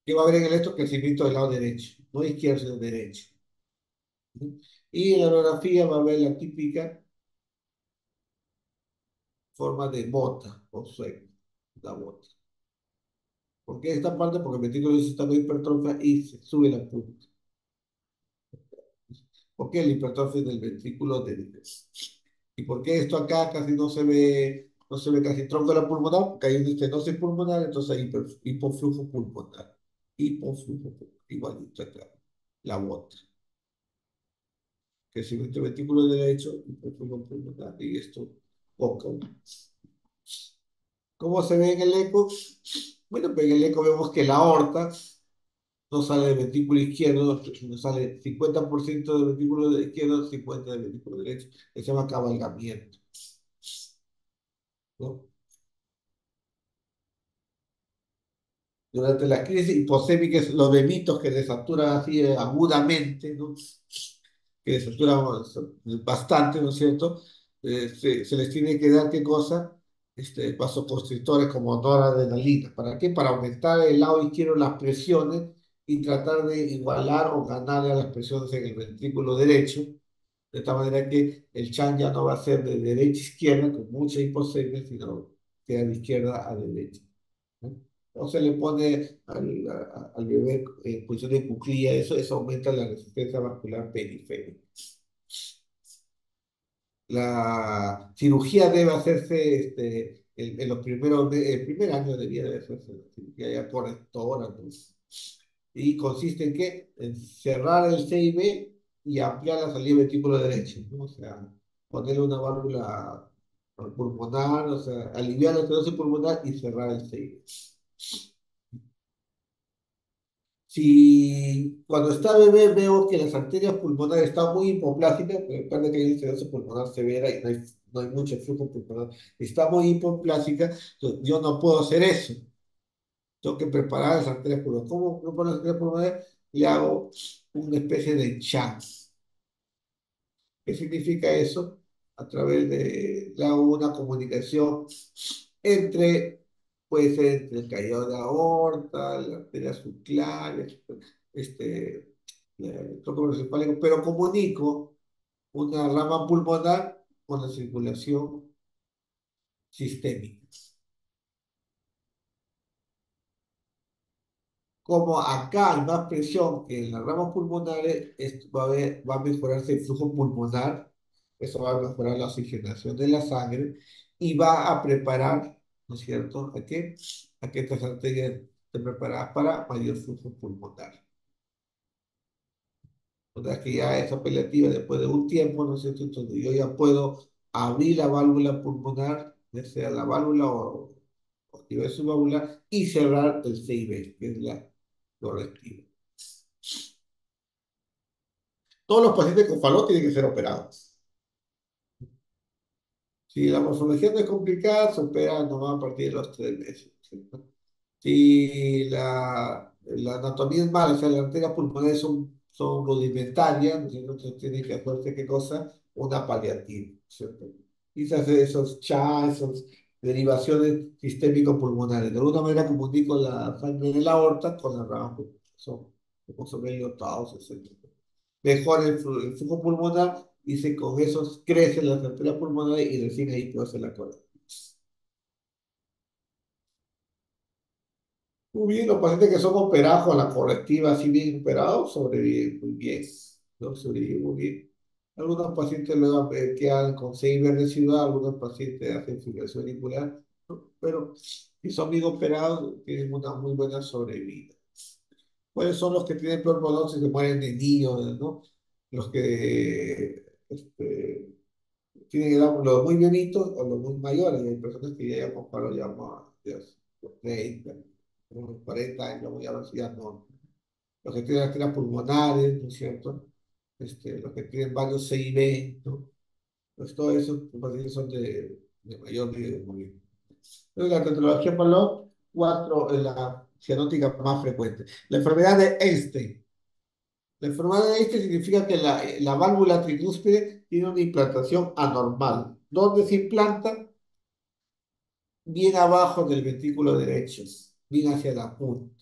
¿Qué va a haber en el electro? Crecimiento del lado derecho, no izquierdo, sino derecho. ¿Sí? Y en la orografía va a haber la típica forma de bota o sueco, la bota. ¿Por qué esta parte? Porque el ventrículo está con hipertrofia y se sube la punta. ¿Por qué la hipertrofia del ventrículo derecho? ¿Y por qué esto acá casi no se ve casi tronco de la pulmonar? Porque hay una estenosis pulmonar, entonces hay hipoflujo pulmonar. Hipoflujo pulmonar, igualito acá, la bota. Que es el ventrículo derecho, hipoflujo pulmonar, y esto, poca. ¿Cómo se ve en el eco? Bueno, pues en el eco vemos que la aorta no sale del ventrículo izquierdo, sino sale 50% del ventrículo izquierdo, 50% del ventrículo derecho. Eso se llama cabalgamiento, ¿no? Durante la crisis hiposémica, los bebitos que desaturan así agudamente, ¿no? Que desaturan bastante, ¿no es cierto? Se les tiene que dar, ¿qué cosa? Vasoconstrictores como noradrenalina. ¿Para qué? Para aumentar el lado izquierdo las presiones y tratar de igualar o ganarle a las presiones en el ventrículo derecho, de tal manera que el chan ya no va a ser de derecha a izquierda con mucha hiposemia, sino que de izquierda a derecha, ¿no? O se le pone al bebé en posición de cuclilla, eso aumenta la resistencia vascular periférica. La cirugía debe hacerse en los el primer año de vida, debe hacerse la cirugía ya correctora, ¿no? Y consiste en qué? En cerrar el CIB y ampliar la salida ventrículo derecho, ¿no? O sea, ponerle una válvula pulmonar, o sea, aliviar la estenosis pulmonar y cerrar el CIB. Si cuando está bebé veo que las arterias pulmonares están muy hipoplásicas, recuerda que hay una estenosis pulmonar severa y no hay mucho flujo pulmonar, está muy hipoplásica, entonces yo no puedo hacer eso. Tengo que preparar las arterias pulmonares. ¿Cómo preparo las arterias pulmonares? Le hago una especie de chance. ¿Qué significa eso? A través de una comunicación entre, puede ser entre el caído de aorta, la arteria subclavia, el tronco principal, pero comunico una rama pulmonar con la circulación sistémica. Como acá hay más presión que en las ramas pulmonares, va a mejorarse el flujo pulmonar, eso va a mejorar la oxigenación de la sangre y va a preparar, ¿no es cierto?, a que estas arterias estén preparadas para mayor flujo pulmonar. O sea que ya es apelativa después de un tiempo, ¿no es cierto? Entonces yo ya puedo abrir la válvula pulmonar, ya sea la válvula o nivel subvalvular, y cerrar el CIB, que es la correctiva. Todos los pacientes con falón tienen que ser operados. Si la morfología no es complicada, se opera nomás a partir de los 3 meses, ¿cierto? Si la anatomía es mala, o sea, las arterias pulmonares son rudimentarias, ¿no es cierto? Entonces tiene que hacerse, ¿qué cosa? Una paliativa, ¿cierto? Y se hace esos CHA, esas derivaciones sistémico-pulmonares. De alguna manera comunico la sangre de la aorta con la rama pulmonar. Son como son meliotados, etc. Mejora el flujo pulmonar y con eso crecen las arterias pulmonares y recién ahí puede hacer la cola. Muy bien, los pacientes que son operados con la correctiva así bien operados sobreviven muy bien, ¿no? Sobreviven muy bien. Algunos pacientes luego quedan con CIB residual, algunos pacientes hacen fibrilación auricular, ¿no? Pero si son bien operados, tienen una muy buena sobrevida. ¿Cuáles son los que tienen peor pronóstico y se mueren de niños, ¿no? Los que tienen edad, los muy viejitos o los muy mayores. Hay personas que ya llevan paro ya más, Dios, los 30, unos 40 años, ya no. los que tienen arterias pulmonares, ¿no es cierto? Los que tienen varios CIB, ¿no? Pues todo eso, pues, pacientes son de mayor riesgo de morir. Entonces, la tetralogía Fallot, cuatro es la cianótica más frecuente. La enfermedad de Einstein. La enfermedad de Einstein significa que la válvula tricúspide tiene una implantación anormal. ¿Dónde se implanta? Bien abajo del ventrículo derecho, bien hacia la punta.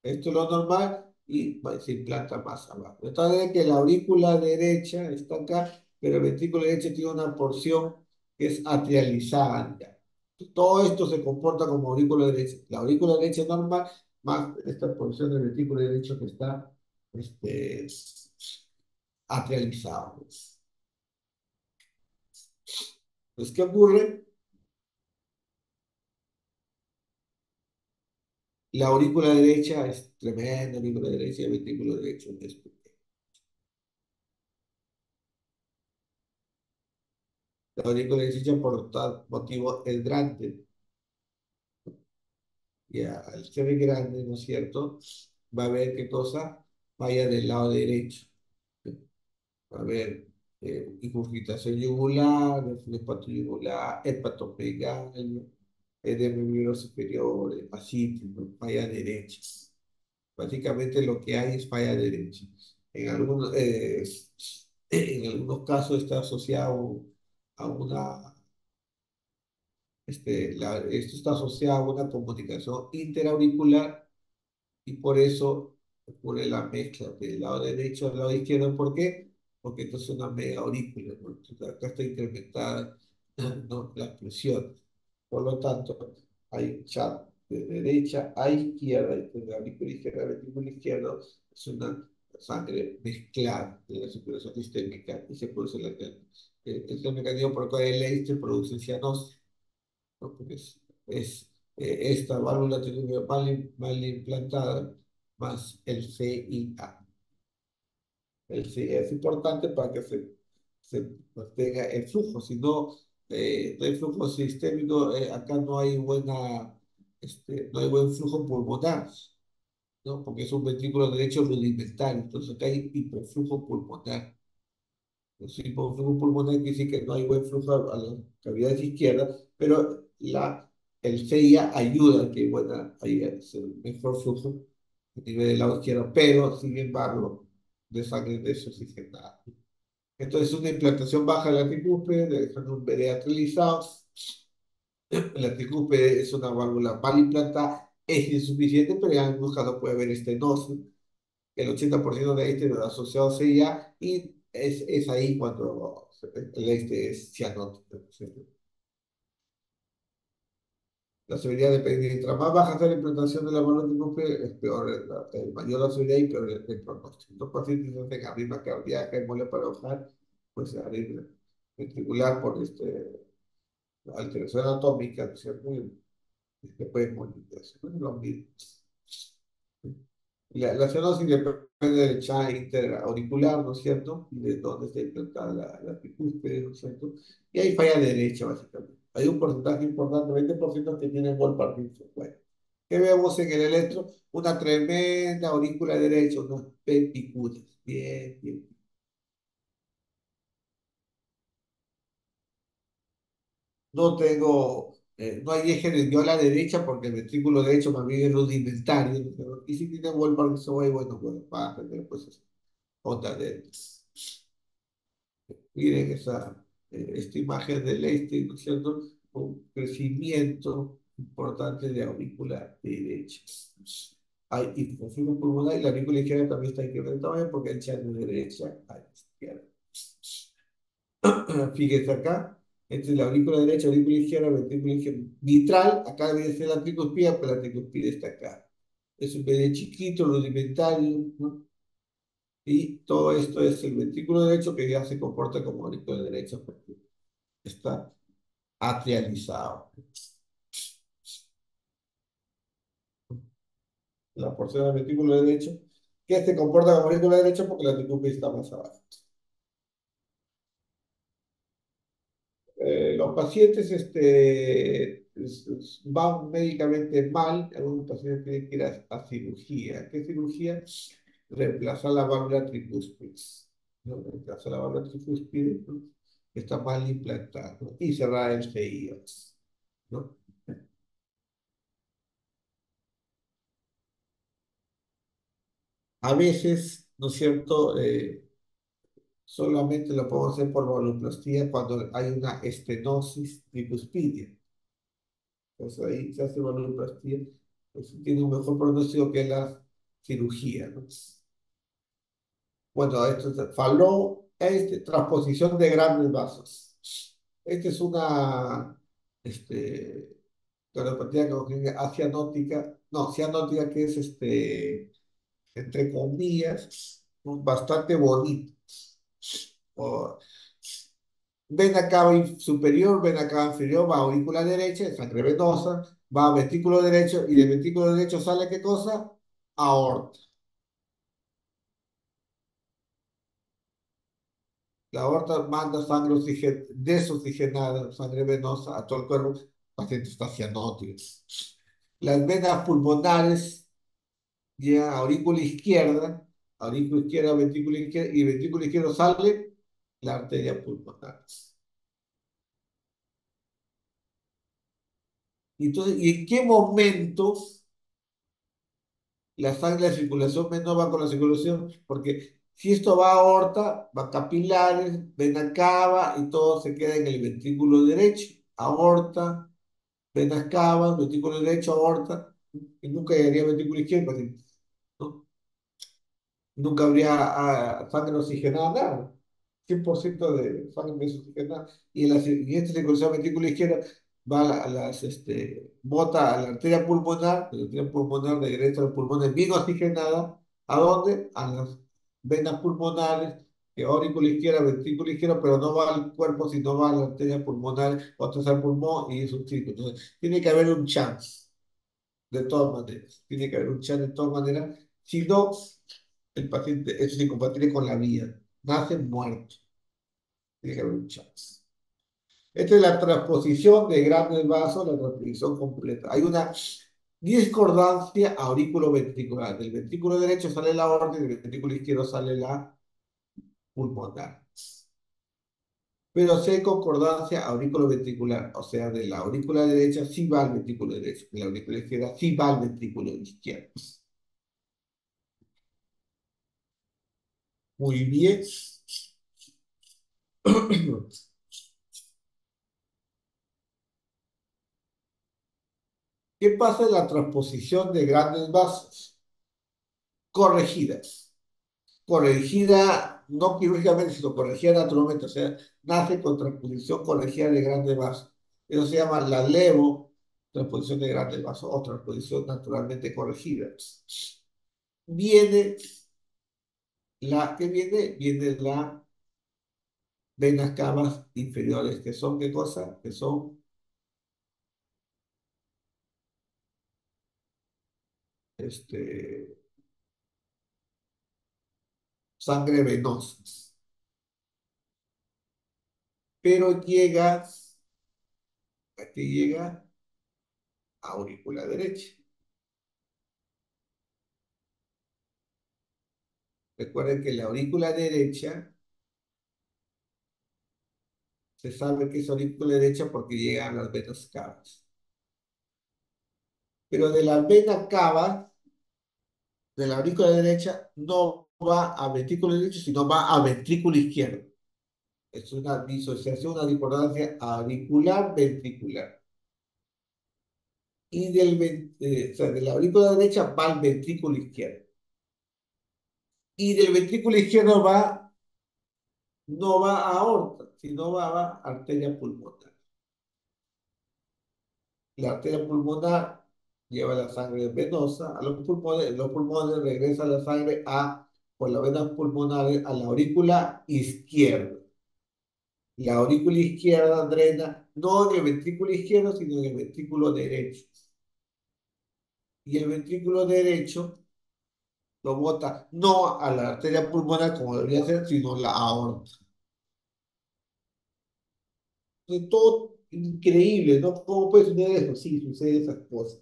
Esto es lo normal y se implanta más abajo. Entonces, que la aurícula derecha está acá, pero el ventrículo derecho tiene una porción que es atrializada ya. Todo esto se comporta como aurícula derecha. La aurícula derecha es normal, más esta porción del ventrículo derecho que está este, atrializada, pues. Pues, ¿qué ocurre? La aurícula derecha es tremenda, la aurícula derecha y el ventrículo derecho es pequeño. La aurícula derecha, por tal motivo, es grande. Y al ser grande, ¿no es cierto? Va a haber qué cosa vaya del lado derecho. Va a haber incurgitación yugular, reflujo yugular, hepatomegalia, edema miembros superiores, ascitis, ¿no? Falla derecha. Básicamente lo que hay es falla derecha. En algunos, en algunos casos está asociado a una, esto está asociado a una comunicación interauricular y por eso ocurre la mezcla del lado derecho al lado izquierdo. ¿Por qué? Porque esto es una mega aurícula, ¿no? Entonces, acá está incrementada, ¿no? La presión. Por lo tanto, hay un chat de derecha a izquierda, y de la aurícula izquierda al ventrículo izquierdo es una sangre mezclada de la circulación sistémica y se produce es el mecanismo por el cual el Leicester produce cianosis, ¿no? Porque esta válvula tiene que mal implantada más el CIA. El CIA es importante para que se mantenga el flujo, si no, no hay flujo sistémico, acá no hay buen flujo pulmonar, ¿no? Porque es un ventrículo derecho rudimentario, entonces acá hay hiperflujo pulmonar. Sí, por flujo pulmonar quiere decir que no hay buen flujo a las cavidades izquierdas, pero el CIA ayuda a que haya ese mejor flujo a nivel del lado izquierdo, pero sin embargo, de sangre desoxigenada. Entonces, una implantación baja de la tricúspide, dejando un BD atrializado. La tricúspide es una válvula mal implantada, es insuficiente, pero en algunos casos puede haber estenosis. El 80% de este lo asociado a CIA y es ahí cuando el es cianótico. ¿Sí? La severidad depende. Mientras más baja sea la implantación de la válvula tricúspide, es peor, mayor la severidad y peor el pronóstico. Los pacientes que hacen arritmia cardíaca, embolia paradoxal, pues arritmia ventricular por alteración anatómica, ¿no es cierto? Y pueden morir de eso. Bueno, lo mismo. La cianosis depende del channel interauricular, ¿no es cierto? Y de dónde está implantada la tricúspide, ¿no es cierto? Y hay falla derecha, básicamente. Hay un porcentaje importante, 20% que tienen Wolf Parkinson. Bueno, ¿qué vemos en el electro? Una tremenda aurícula derecha, unos penticulas. Bien, bien. No hay eje desviado a la derecha porque el ventrículo derecho más bien es rudimentario, ¿no? Y si tiene Wolf Parkinson, bueno, pues va a tener pues onda de... Miren esta imagen del este, ¿no es cierto? Un crecimiento importante de aurícula derecha. Hay hipofibril pulmonar y la aurícula izquierda también está incrementada porque el channel de derecha a la izquierda. Fíjense acá, entre la aurícula derecha y la aurícula izquierda, ventrícula izquierda mitral, acá debe ser la tricuspida, pero la tricuspida está acá. Es un bebé chiquito, rudimentario, ¿no? Y todo esto es el ventrículo derecho que ya se comporta como aurícula derecha porque está atrializado. La porción del ventrículo derecho que se comporta como ventrículo derecho porque la tricúspide está más abajo. Los pacientes van médicamente mal, algunos pacientes tienen que ir a cirugía. ¿Qué cirugía? Reemplazar la válvula tricúspide, ¿no? Reemplazar la válvula tricúspide, ¿no? Que está mal implantada, ¿no? Y cerrar el CIOS, ¿no? A veces, ¿no es cierto? Solamente lo podemos hacer por valvuloplastía cuando hay una estenosis tricuspidia. Entonces ahí se hace valvuloplastía, pues tiene un mejor pronóstico que la cirugía, ¿no? Bueno, esto es Fallot, transposición de grandes vasos. Esta es una cardiopatía congénita asianótica, no, cianótica, que es entre comillas, bastante bonito. O, vena cava superior, vena cava inferior, va a aurícula derecha, sangre venosa, va a ventrículo derecho y del ventrículo derecho sale ¿qué cosa? Aorta. La aorta manda sangre desoxigenada, sangre venosa a todo el cuerpo, el paciente está cianótico. Las venas pulmonares llegan a aurícula izquierda, ventrículo izquierdo, y ventrículo izquierdo sale la arteria pulmonar. Entonces, ¿y en qué momento la sangre, la circulación no va con la circulación? Porque si esto va a aorta, va a capilares, vena cava y todo se queda en el ventrículo derecho. Aorta, venas cavas, ventrículo derecho, aorta, y nunca llegaría al ventrículo izquierdo, ¿no? Nunca habría sangre oxigenada, nada. 100% de sangre desoxigenada. Y esta circulación ventrículo izquierdo va bota a la arteria pulmonar regresa a los pulmones bien oxigenada. ¿A dónde? A las venas pulmonares, que aurícula izquierda, ventrículo izquierdo, pero no va al cuerpo, sino va a la arteria pulmonar, otra al pulmón y es un ciclo. Entonces, tiene que haber un chance, de todas maneras. Tiene que haber un chance de todas maneras. Si no, el paciente es incompatible con la vida. Nace muerto. Tiene que haber un chance. Esta es la transposición de grandes vasos, la transposición completa. Hay una discordancia auriculoventricular. Del ventrículo derecho sale la aorta y del ventrículo izquierdo sale la pulmonar. Pero sí hay concordancia auriculoventricular. O sea, de la aurícula derecha sí va al ventrículo derecho. De la aurícula izquierda sí va al ventrículo izquierdo. Muy bien. ¿Qué pasa en la transposición de grandes vasos? Corregidas. Corregida no quirúrgicamente, sino corregida naturalmente, o sea, nace con transposición corregida de grandes vasos. Eso se llama la levo, transposición de grandes vasos, o transposición naturalmente corregida. Viene viene la venas cavas inferiores, que son, ¿qué cosa? Que son este, sangre venosa. Pero aquí llega a aurícula derecha. Recuerden que la aurícula derecha se sabe que es aurícula derecha porque llega a las venas cavas. Pero de la vena cava, de la aurícula derecha, no va a ventrículo derecho, sino va a ventrículo izquierdo. Es una disociación, una discordancia auricular-ventricular. Y o sea, de la aurícula derecha va al ventrículo izquierdo. Y del ventrículo izquierdo no va a aorta, sino va a arteria pulmonar. La arteria pulmonar lleva la sangre venosa a los pulmones regresa la sangre por las venas pulmonares a la aurícula izquierda. La aurícula izquierda drena no en el ventrículo izquierdo, sino en el ventrículo derecho. Y el ventrículo derecho lo bota no a la arteria pulmonar como debería ser, sino la aorta. De todo, increíble, ¿no? ¿Cómo puede suceder eso? Sí, sucede esas cosas.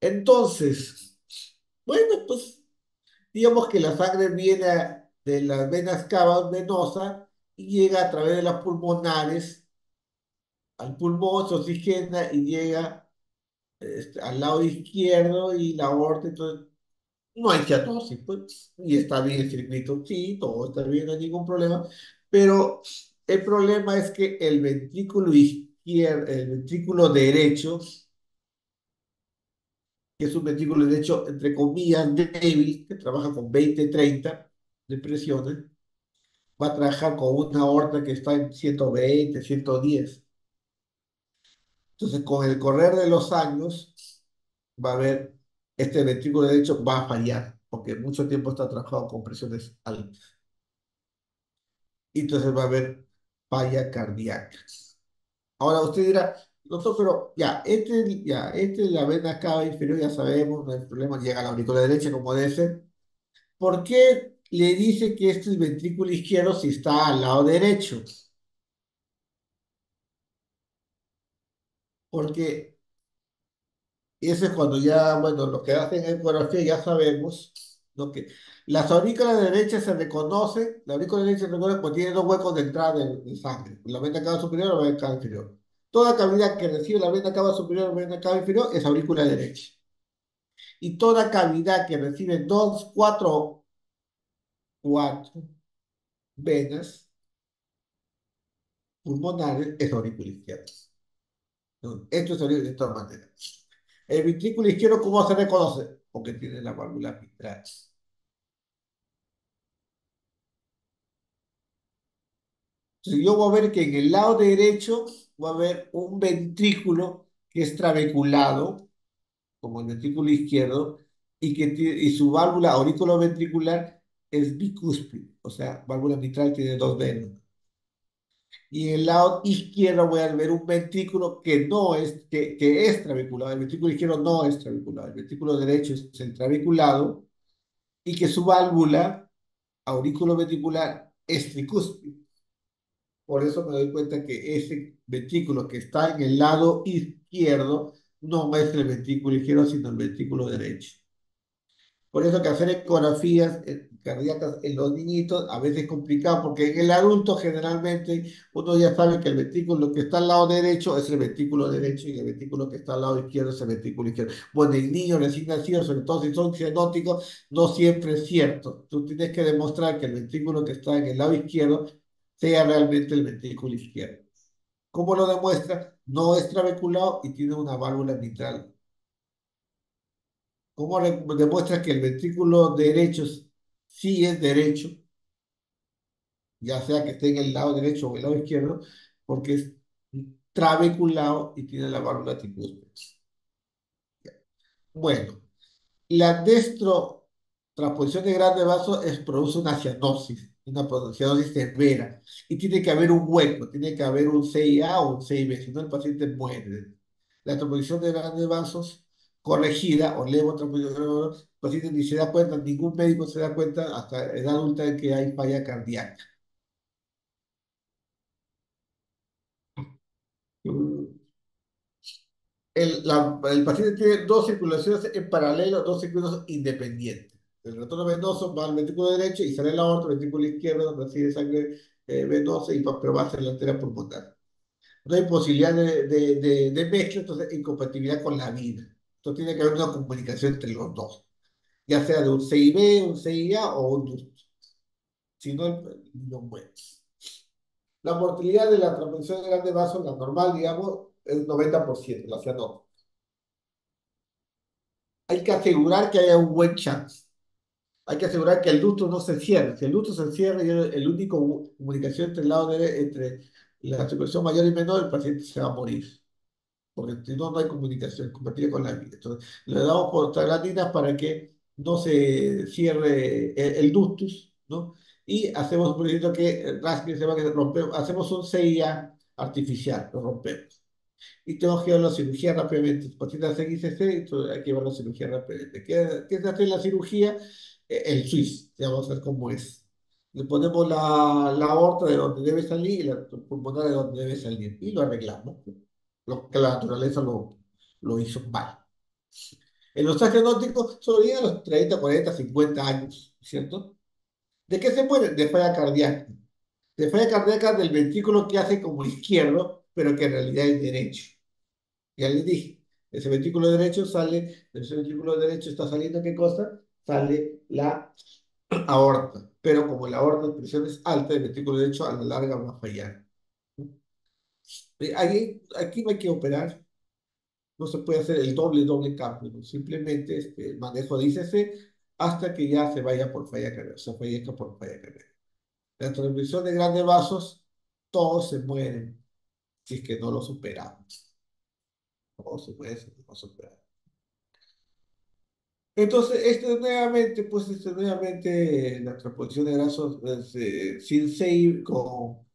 Entonces, bueno, pues digamos que la sangre viene de las venas cavas venosas y llega a través de las pulmonares al pulmón, se oxigena y llega al lado izquierdo y la aorta, entonces no hay cianosis, pues, y está bien el circuito, sí, todo está bien, no hay ningún problema, pero el problema es que el ventrículo izquierdo, el ventrículo derecho, que es un ventrículo derecho, entre comillas, débil, que trabaja con 20-30 de presiones, va a trabajar con una aorta que está en 120-110. Entonces, con el correr de los años, va a haber, este ventrículo derecho va a fallar, porque mucho tiempo está trabajando con presiones altas. Y entonces va a haber falla cardíaca. Ahora usted dirá, doctor, pero este de la vena cava inferior, ya sabemos, no hay problema, llega a la aurícula derecha como debe ser. ¿Por qué le dice que este es ventrículo izquierdo si está al lado derecho? Porque eso es cuando ya, bueno, lo que hacen en ecografía ya sabemos, lo que las aurículas derechas se reconocen, la aurícula derecha se reconoce cuando tiene dos huecos de entrada de sangre, la vena cava superior o la vena cava inferior. Toda cavidad que recibe la vena cava superior o la vena cava inferior es aurícula derecha. Y toda cavidad que recibe dos, cuatro venas pulmonares es aurícula izquierda. ¿No? Esto es aurícula de todas maneras. El ventrículo izquierdo, ¿cómo se reconoce? Porque tiene la válvula mitral. Entonces yo voy a ver que en el lado derecho va a haber un ventrículo que es trabeculado, como el ventrículo izquierdo, y su válvula auriculoventricular es bicúspide, o sea, válvula mitral tiene dos venas. Y en el lado izquierdo voy a ver un ventrículo que es trabeculado. El ventrículo izquierdo no es trabeculado. El ventrículo derecho es el trabeculado y que su válvula auriculoventricular es tricúspide. Por eso me doy cuenta que ese ventrículo que está en el lado izquierdo no es el ventrículo izquierdo, sino el ventrículo derecho. Por eso que hacer ecografías cardíacas en los niñitos a veces es complicado, porque en el adulto generalmente uno ya sabe que el ventrículo que está al lado derecho es el ventrículo derecho y el ventrículo que está al lado izquierdo es el ventrículo izquierdo. Bueno, el niño recién nacido, sobre todo si son cianóticos, no siempre es cierto. Tú tienes que demostrar que el ventrículo que está en el lado izquierdo sea realmente el ventrículo izquierdo. ¿Cómo lo demuestra? No es trabeculado y tiene una válvula mitral. ¿Cómo demuestra que el ventrículo derecho sí es derecho, ya sea que esté en el lado derecho o el lado izquierdo, porque es trabeculado y tiene la válvula tricúspide? Bueno, la destrotransposición de grandes vasos produce una cianosis severa, y tiene que haber un hueco, tiene que haber un CIA o un CIB, si no el paciente muere. La transposición de grandes vasos corregida o levotransposición de grandes vasos, el paciente ni se da cuenta, ningún médico se da cuenta hasta edad adulta de que hay falla cardíaca. El paciente tiene dos circulaciones en paralelo, dos circuitos independientes. El retorno venoso va al ventrículo derecho y sale la otra, el ventrículo izquierdo, donde recibe sangre venosa, pero va hacia la arteria pulmonar. No hay posibilidad de mezcla, entonces incompatibilidad con la vida. Entonces tiene que haber una comunicación entre los dos, ya sea de un CIB, un CIA o un ducto. Si no, el niño muere. La mortalidad de la transmisión de grandes vasos, la normal, digamos, es 90%, la cianótica. Hay que asegurar que haya un buen chance. Hay que asegurar que el ducto no se cierre. Si el ducto se cierra y es el único comunicación entre el lado entre la circulación mayor y menor, el paciente se va a morir. Porque si no, no hay comunicación compatible con la vida. Entonces, le damos prostaglandinas para que no se cierre el ductus, ¿no? Y hacemos un procedimiento que rasque, se va a romper, hacemos un CIA artificial, lo rompemos. Y tengo que llevar la cirugía rápidamente. Paciente hace ICC, entonces hay que llevar la cirugía rápidamente. ¿Qué se hace en la cirugía? El SWIS, ya vamos a ver cómo es. Le ponemos la aorta de donde debe salir y la pulmonar de donde debe salir. Y lo arreglamos. Lo que la naturaleza lo hizo mal. En los trajes nórdicos sobreviven a los 30, 40, 50 años, ¿cierto? ¿De qué se mueren? De falla cardíaca. De falla cardíaca del ventrículo que hace como izquierdo, pero que en realidad es derecho. Ya les dije, ese ventrículo derecho sale, de ese ventrículo derecho está saliendo ¿qué cosa? Sale la aorta. Pero como la aorta de presión es alta, el ventrículo derecho a la larga va a fallar. Aquí no hay que operar, no se puede hacer el doble cambio, ¿no? Simplemente el manejo de ICC hasta que ya se vaya por falla cardíaca, o sea, fallezca por falla cardíaca. La transmisión de grandes vasos, todos se mueren si es que no los superamos. Todos se mueren si no los superamos. Entonces, la transposición de grasos sin SEI con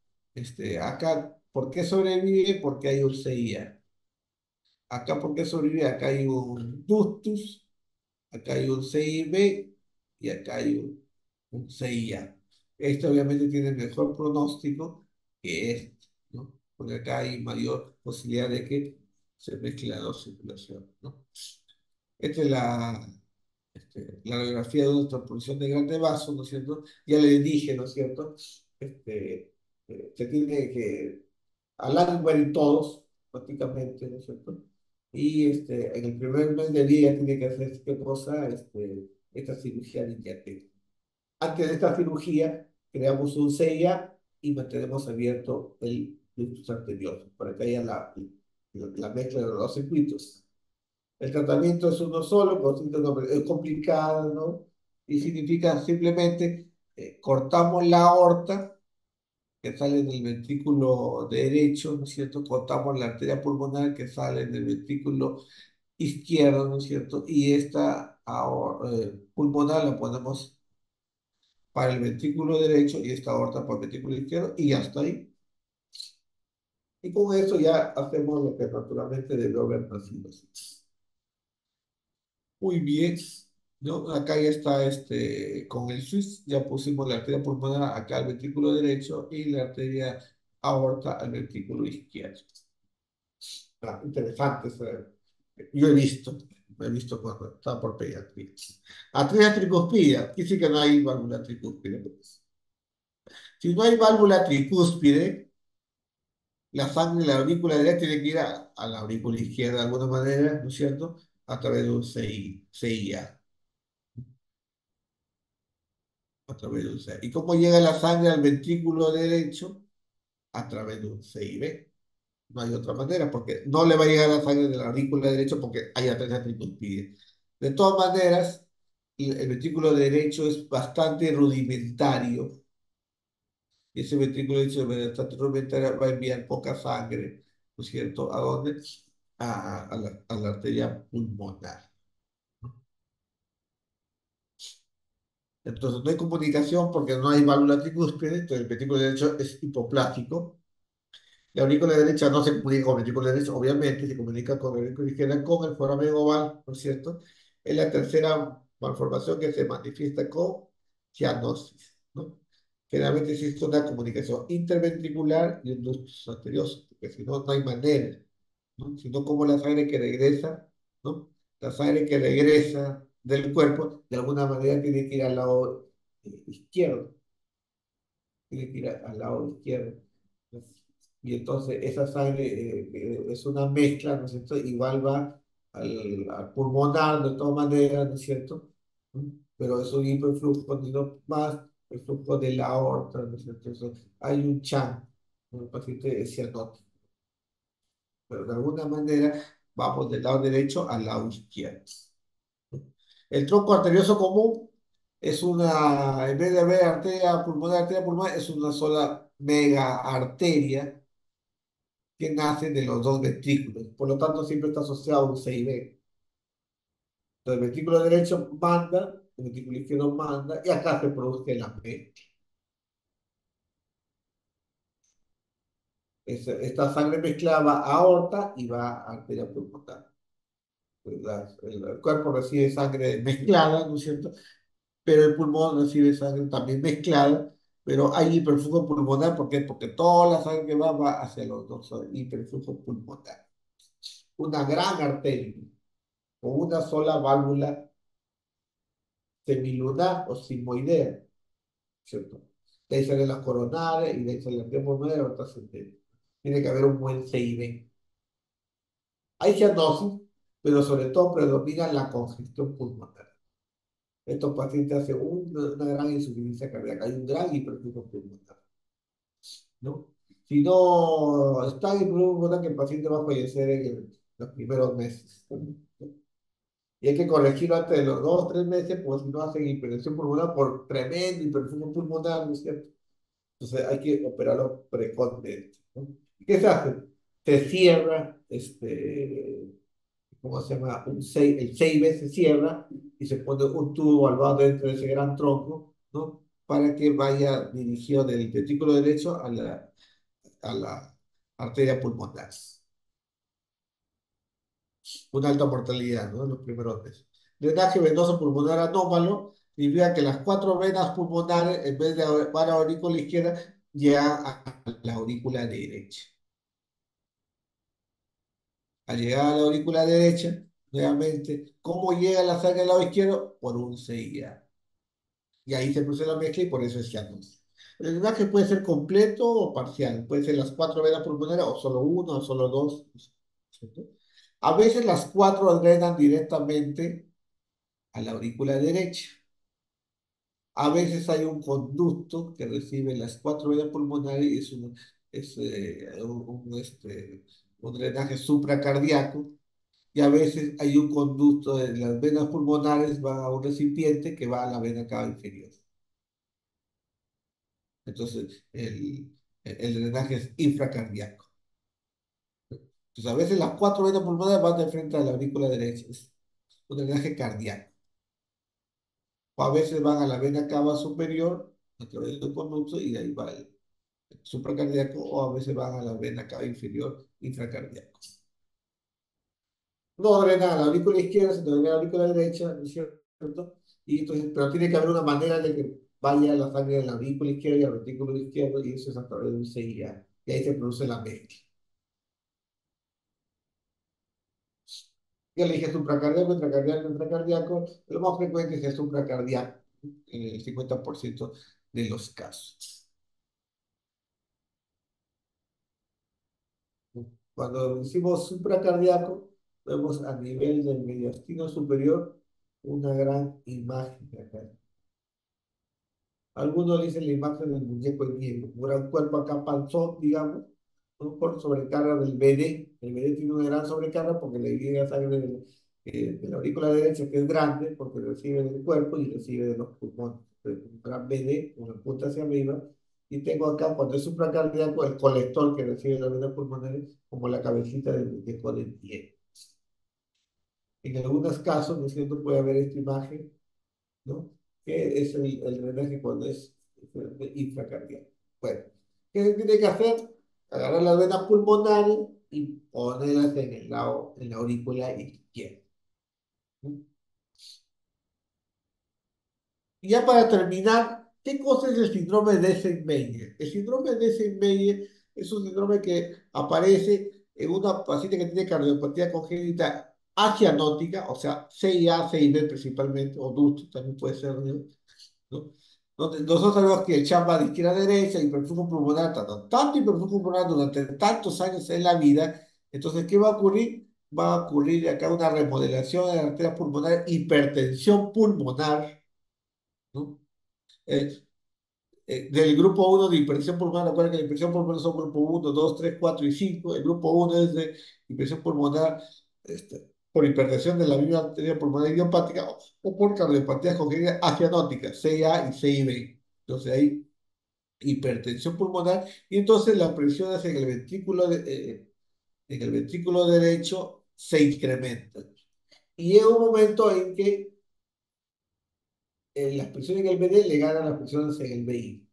acá, ¿por qué sobrevive? Porque hay un CIA. Acá, ¿por qué sobrevive? Acá hay un ductus, acá hay un CIB y acá hay un CIA. Este obviamente tiene mejor pronóstico que este, ¿no? Porque acá hay mayor posibilidad de que se mezcle la dos circulaciones, ¿no? Esta es la radiografía de una transposición de grande vaso, ¿no es cierto? Ya le dije, ¿no es cierto? Se tiene que hablar en todos, prácticamente, ¿no es cierto? Y en el primer mes de vida ya tiene que hacer, ¿qué cosa? Esta cirugía de Yate. Antes de esta cirugía, creamos un sella y mantenemos abierto el ductus arterioso para que haya la mezcla de los dos circuitos. El tratamiento es uno solo, es complicado, ¿no? Y significa simplemente cortamos la aorta que sale del ventrículo derecho, ¿no es cierto? Cortamos la arteria pulmonar que sale del ventrículo izquierdo, ¿no es cierto? Y esta pulmonar la ponemos para el ventrículo derecho y esta aorta para el ventrículo izquierdo y ya está ahí. Y con eso ya hacemos lo que naturalmente debe haber nacido. Muy bien, ¿no? Acá ya está con el SWIS, ya pusimos la arteria pulmonar acá al ventrículo derecho y la arteria aorta al ventrículo izquierdo. Ah, interesante. Yo he visto cuando estaba por pediatría. Arteria tricúspide, aquí sí que no hay válvula tricúspide, pues. Si no hay válvula tricúspide, la sangre de la aurícula derecha tiene que ir a la aurícula izquierda de alguna manera, ¿no es cierto? A través de un CIA. A través de un CIA. ¿Y cómo llega la sangre al ventrículo derecho? A través de un CIB. No hay otra manera, porque no le va a llegar la sangre de la aurícula derecha porque hay arteria tricúspide. De todas maneras, el ventrículo derecho es bastante rudimentario. Y ese ventrículo derecho bastante rudimentario va a enviar poca sangre, ¿no es cierto? ¿A dónde? A la arteria pulmonar. Entonces no hay comunicación porque no hay válvula tricúspide, entonces el ventrículo derecho es hipoplástico. La aurícula derecha no se comunica con el ventrículo derecho, obviamente, se comunica con el ventrículo izquierdo con el foramen oval, ¿no es cierto? Es la tercera malformación que se manifiesta con cianosis, ¿no? Generalmente existe una comunicación interventricular y un ductus arterioso, porque si no, no hay manera, ¿no? Si no, como la sangre que regresa, ¿no? La sangre que regresa del cuerpo, de alguna manera tiene que ir al lado izquierdo, tiene que ir al lado izquierdo. Y entonces esa sangre es una mezcla, ¿no es cierto? Igual va al pulmonar de todas maneras, ¿no es cierto? ¿Mm? Pero es un hiperflujo, no más el flujo de la aorta, ¿no es cierto? Entonces, hay un chance, ¿no? El paciente es cianótico, pero de alguna manera vamos del lado derecho al lado izquierdo. El tronco arterioso común es en vez de haber arteria pulmonar, es una sola mega arteria que nace de los dos ventrículos. Por lo tanto, siempre está asociado a un CIB. Entonces, el ventrículo derecho manda, el ventrículo izquierdo manda, y acá se produce la mezcla. Esta sangre mezclada va a aorta y va a arteria pulmonar. Pues el cuerpo recibe sangre mezclada, ¿no es cierto? Pero el pulmón recibe sangre también mezclada, pero hay hiperflujo pulmonar. ¿Por qué? Porque toda la sangre que va hacia los dos, hiperflujo pulmonar. Una gran arteria con una sola válvula semilunar o sigmoidea, ¿cierto? De ahí salen las coronarias y de ahí sale la pulmonar y la trascendente. Tiene que haber un buen CIB. Hay cianosis, pero sobre todo predomina la congestión pulmonar. Estos pacientes hacen una gran insuficiencia cardíaca, hay un gran hiperflujo pulmonar, ¿no? Si no está hiperflujo pulmonar, que el paciente va a fallecer en los primeros meses, ¿no? Y hay que corregirlo antes de los 2 o 3 meses, porque si no hacen hipertensión pulmonar por tremendo hipertensión pulmonar, ¿no es cierto? Entonces hay que operarlo precozmente, ¿no? ¿Qué se hace? Se cierra, ¿cómo se llama? El 6B se cierra y se pone un tubo valvado dentro de ese gran tronco, ¿no? Para que vaya dirigido del ventrículo derecho a la arteria pulmonar. Una alta mortalidad, ¿no? En los primeros meses. Drenaje venoso pulmonar anómalo significa que las cuatro venas pulmonares, en vez de van a la aurícula izquierda, llegan a la aurícula derecha. Al llegar a la aurícula derecha, nuevamente, ¿cómo llega la sangre al lado izquierdo? Por un CIA. Y ahí se produce la mezcla y por eso es cianosis. El drenaje puede ser completo o parcial. Puede ser las cuatro venas pulmonares o solo una o solo dos. ¿Cierto? A veces las cuatro drenan directamente a la aurícula derecha. A veces hay un conducto que recibe las cuatro venas pulmonares y es un drenaje supracardíaco. Y a veces hay un conducto de las venas pulmonares, va a un recipiente que va a la vena cava inferior. Entonces, el drenaje es infracardíaco. Entonces, a veces las cuatro venas pulmonares van de frente a la aurícula derecha. Es un drenaje cardíaco. O a veces van a la vena cava superior a través del conducto y de ahí va el supracardíaco, o a veces van a la vena cava inferior infracardíaco. No drena a la aurícula izquierda, sino drena a la aurícula derecha, ¿no es cierto? Y entonces, pero tiene que haber una manera de que vaya la sangre de la aurícula izquierda y al ventrículo izquierdo, y eso es a través de un CIA. Y ahí se produce la mezcla. Ya le dije supracardíaco, intracardíaco, intracardíaco. Lo más frecuente es el supracardíaco, en el 50% de los casos. Cuando decimos supracardíaco, vemos a nivel del mediastino superior una gran imagen acá. Algunos dicen la imagen del muñeco de nieve, un gran cuerpo acá panzón, digamos, ¿no? Por sobrecarga del BD. El BD tiene una gran sobrecarga porque le llega sangre de la aurícula derecha, que es grande, porque recibe del cuerpo y recibe de los pulmones. Entonces, un gran BD, una punta hacia arriba. Y tengo acá, cuando es supracardíaco, el colector que recibe la vena pulmonar, como la cabecita del muñeco de nieve. En algunos casos, ¿no es cierto?, puede haber esta imagen, ¿no? Que es el drenaje cuando es infracardíaco. Bueno, ¿qué se tiene que hacer? Agarrar las venas pulmonares y ponerlas en el lado, en la aurícula izquierda. ¿No? Y ya para terminar, ¿qué cosa es el síndrome de Eisenmenger? El síndrome de Eisenmenger es un síndrome que aparece en una paciente que tiene cardiopatía congénita acianótica, o sea, CIA, CIB principalmente, o ductus también puede ser, ¿no? Donde nosotros sabemos que el CHAM va de izquierda a derecha, hiperflujo pulmonar, tanto hiperflujo pulmonar durante tantos años en la vida. Entonces, ¿qué va a ocurrir? Va a ocurrir acá una remodelación de la arteria pulmonar, hipertensión pulmonar, ¿no? Eh, del grupo uno de hipertensión pulmonar. Recuerden que la hipertensión pulmonar son grupo uno, 2, 3, 4 y 5. El grupo uno es de hipertensión pulmonar por hipertensión de la vía arteria pulmonar idiopática o por cardiopatía congénita acianótica, CIA y CIB. Entonces hay hipertensión pulmonar y entonces las presiones en el ventrículo derecho se incrementan. Y llega un momento en que las presiones en el VD le ganan las presiones en el VI.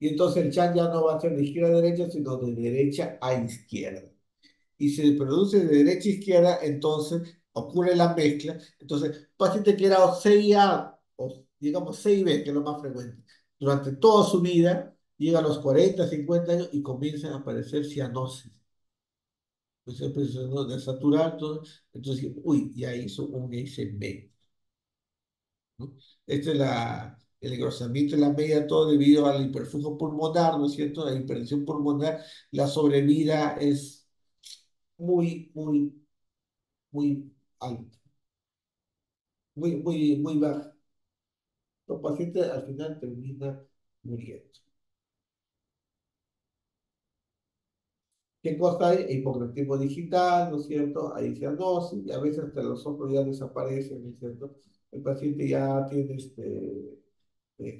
Y entonces el chat ya no va a ser de izquierda a derecha, sino de derecha a izquierda. Y se produce de derecha a izquierda, entonces ocurre la mezcla. Entonces, paciente que era o CIA, o digamos CIB, que es lo más frecuente, durante toda su vida, llega a los 40 50 años y comienzan a aparecer cianosis. Pues empezó a desaturar todo, entonces, uy, ya hizo un ICB, ¿no? Este es el engrosamiento de la media, todo debido al hiperflujo pulmonar, ¿no es cierto? La hipertensión pulmonar, la sobrevida es muy, muy alta, muy baja. Los pacientes al final terminan muriendo. ¿Qué cosa hay? Hipocretismo digital, ¿no es cierto? Hay cianosis y a veces hasta los ojos ya desaparecen, ¿no es cierto? El paciente ya tiene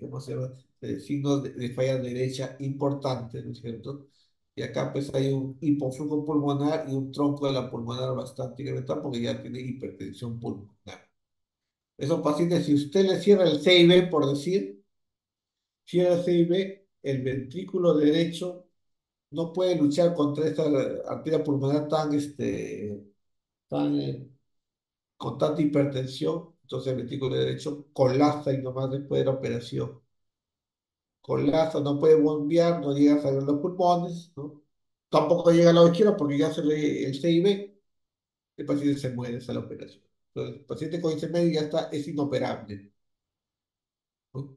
¿cómo se llama? Signos de falla derecha importantes, ¿no es cierto? Y acá pues hay un hipoflujo pulmonar y un tronco de la pulmonar bastante incrementado porque ya tiene hipertensión pulmonar. Esos pacientes, si usted le cierra el CIB, por decir, cierra el CIB, el ventrículo derecho no puede luchar contra esta arteria pulmonar tan, con tanta hipertensión, entonces el ventrículo derecho colapsa y nomás después de la operación colapsa, no puede bombear, no llega a salir los pulmones, ¿no? Tampoco llega al lado izquierdo porque ya se ve el CIB, el paciente se muere, esa es la operación. Entonces, el paciente con ICM ya está, es inoperable, ¿no?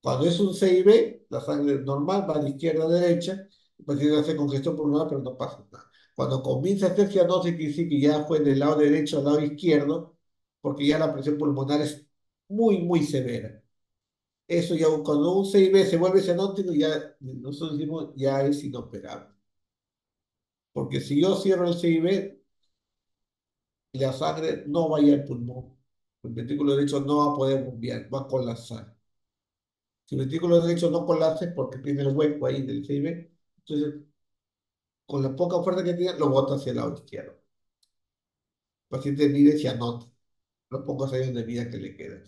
Cuando es un CIB, la sangre normal va de izquierda a derecha, el paciente hace congestión pulmonar, pero no pasa nada. Cuando comienza a hacer cianosis, quiere decir que ya fue del lado derecho al lado izquierdo, porque ya la presión pulmonar es muy severa. Eso ya, cuando un CIB se vuelve cianótico, ya nosotros decimos ya es inoperable. Porque si yo cierro el CIB, la sangre no va a ir al pulmón. El ventrículo derecho no va a poder bombear, va a colapsar. Si el ventrículo derecho no colapsa es porque tiene el hueco ahí del CIB, entonces con la poca fuerza que tiene, lo bota hacia el lado izquierdo. El paciente vive cianótico, los pocos años de vida que le quedan.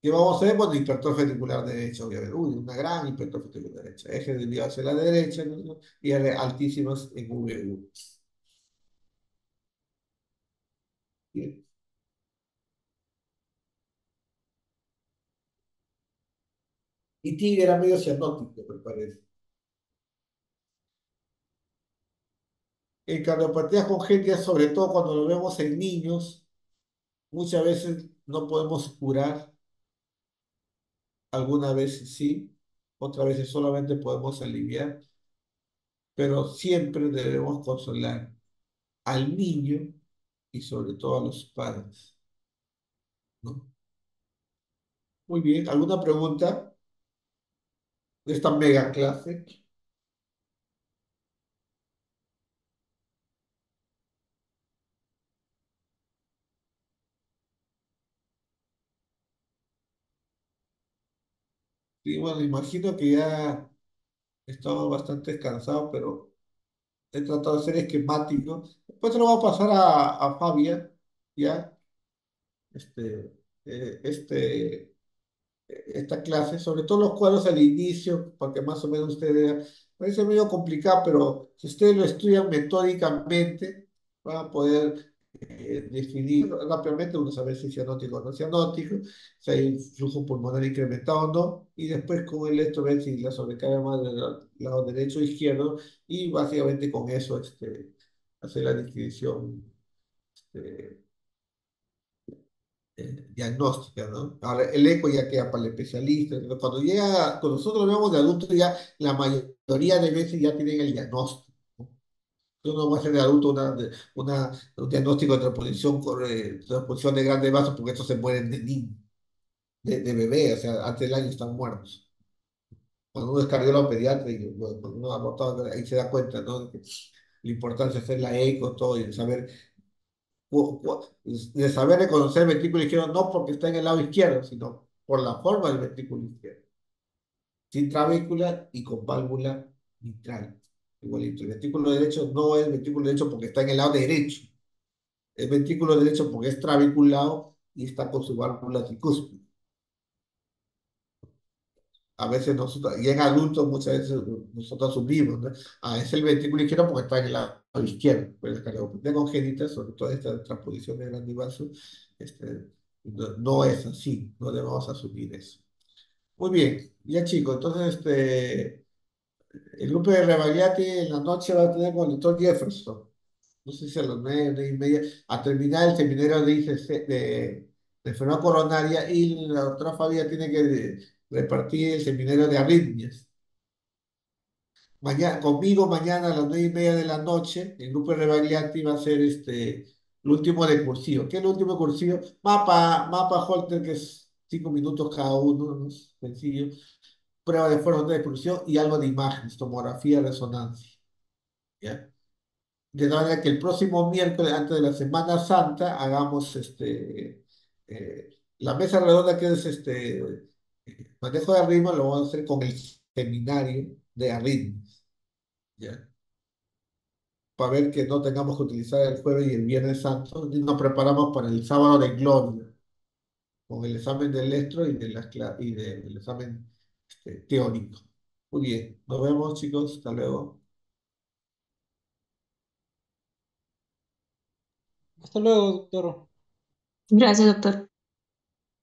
¿Qué vamos a ver? Bueno, hipertrofia ventricular derecha, obviamente. Uy, una gran hipertrofia ventricular derecha. Eje desviado hacia la derecha, ¿no? Y altísimas en V1. Bien. Y Tigre era medio cianótico, me parece. En cardiopatías congénitas, sobre todo cuando lo vemos en niños, muchas veces no podemos curar, algunas veces sí, otras veces solamente podemos aliviar, pero siempre debemos consolar al niño y sobre todo a los padres, ¿no? Muy bien, ¿alguna pregunta de esta mega clase? Sí, bueno, imagino que ya estamos bastante cansados, pero he tratado de ser esquemático. Después se lo voy a pasar a Fabia, ¿ya? Este, este, esta clase, sobre todo los cuadros al inicio, para que más o menos ustedes vean. Parece medio complicado, pero si ustedes lo estudian metódicamente, van a poder definir rápidamente, uno sabe si es cianótico o no cianótico, si hay flujo pulmonar incrementado o no, y después con el esto ver si la sobrecarga más del lado derecho o izquierdo, y básicamente con eso hacer la descripción este, diagnóstica, ¿no? Ahora, el eco ya queda para el especialista. ¿No? Cuando nosotros lo vemos de adultos, ya la mayoría de veces ya tienen el diagnóstico. ¿No? Yo no voy a hacer de adulto un diagnóstico de transposición de grandes vasos porque estos se mueren de niño, de bebé, o sea, antes del año están muertos. Cuando uno es cardiólogo pediatra y bueno, cuando uno ha notado, ahí se da cuenta, ¿no? De que la importancia de hacer la eco, todo, y de saber de saber reconocer el ventrículo izquierdo no porque está en el lado izquierdo, sino por la forma del ventrículo izquierdo. Sin trabécula y con válvula mitral. Igualito. El ventrículo derecho no es ventrículo derecho porque está en el lado derecho. Es ventrículo derecho porque es trabeculado y está con su válvula tricúspide. A veces nosotros, y en adultos muchas veces nosotros asumimos, ¿no? Ah, es el ventrículo izquierdo porque está en el lado izquierdo. Pero la cardiopatía congénita, sobre todo esta transposición de gran vaso, este, No, no es así, no debemos asumir eso. Muy bien, ya chicos, entonces el grupo de Rebagliati en la noche va a tener con el doctor Jefferson. No sé si a las 9, 9:30, a terminar el seminario de ICC, de enfermedad coronaria, y la doctora Fabia tiene que repartir el seminario de arritmias. Mañana, conmigo mañana a las 9:30 de la noche, el grupo de Rebagliati va a hacer el último de cursillo. ¿Qué es el último cursillo? Mapa Holter, que es 5 minutos cada uno, ¿no? Es sencillo. Prueba de forma de expulsión y algo de imágenes, tomografía, resonancia. ¿Ya? De manera que el próximo miércoles, antes de la Semana Santa, hagamos la mesa redonda que es manejo de arritmia, lo vamos a hacer con el seminario de arritmias, ¿ya? Para ver que no tengamos que utilizar el jueves y el viernes santo, y nos preparamos para el sábado de gloria, con el examen del electro y, y del examen teórico. Muy bien, nos vemos chicos, hasta luego. Hasta luego, doctor. Gracias, doctor.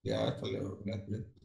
Ya, hasta luego. Gracias.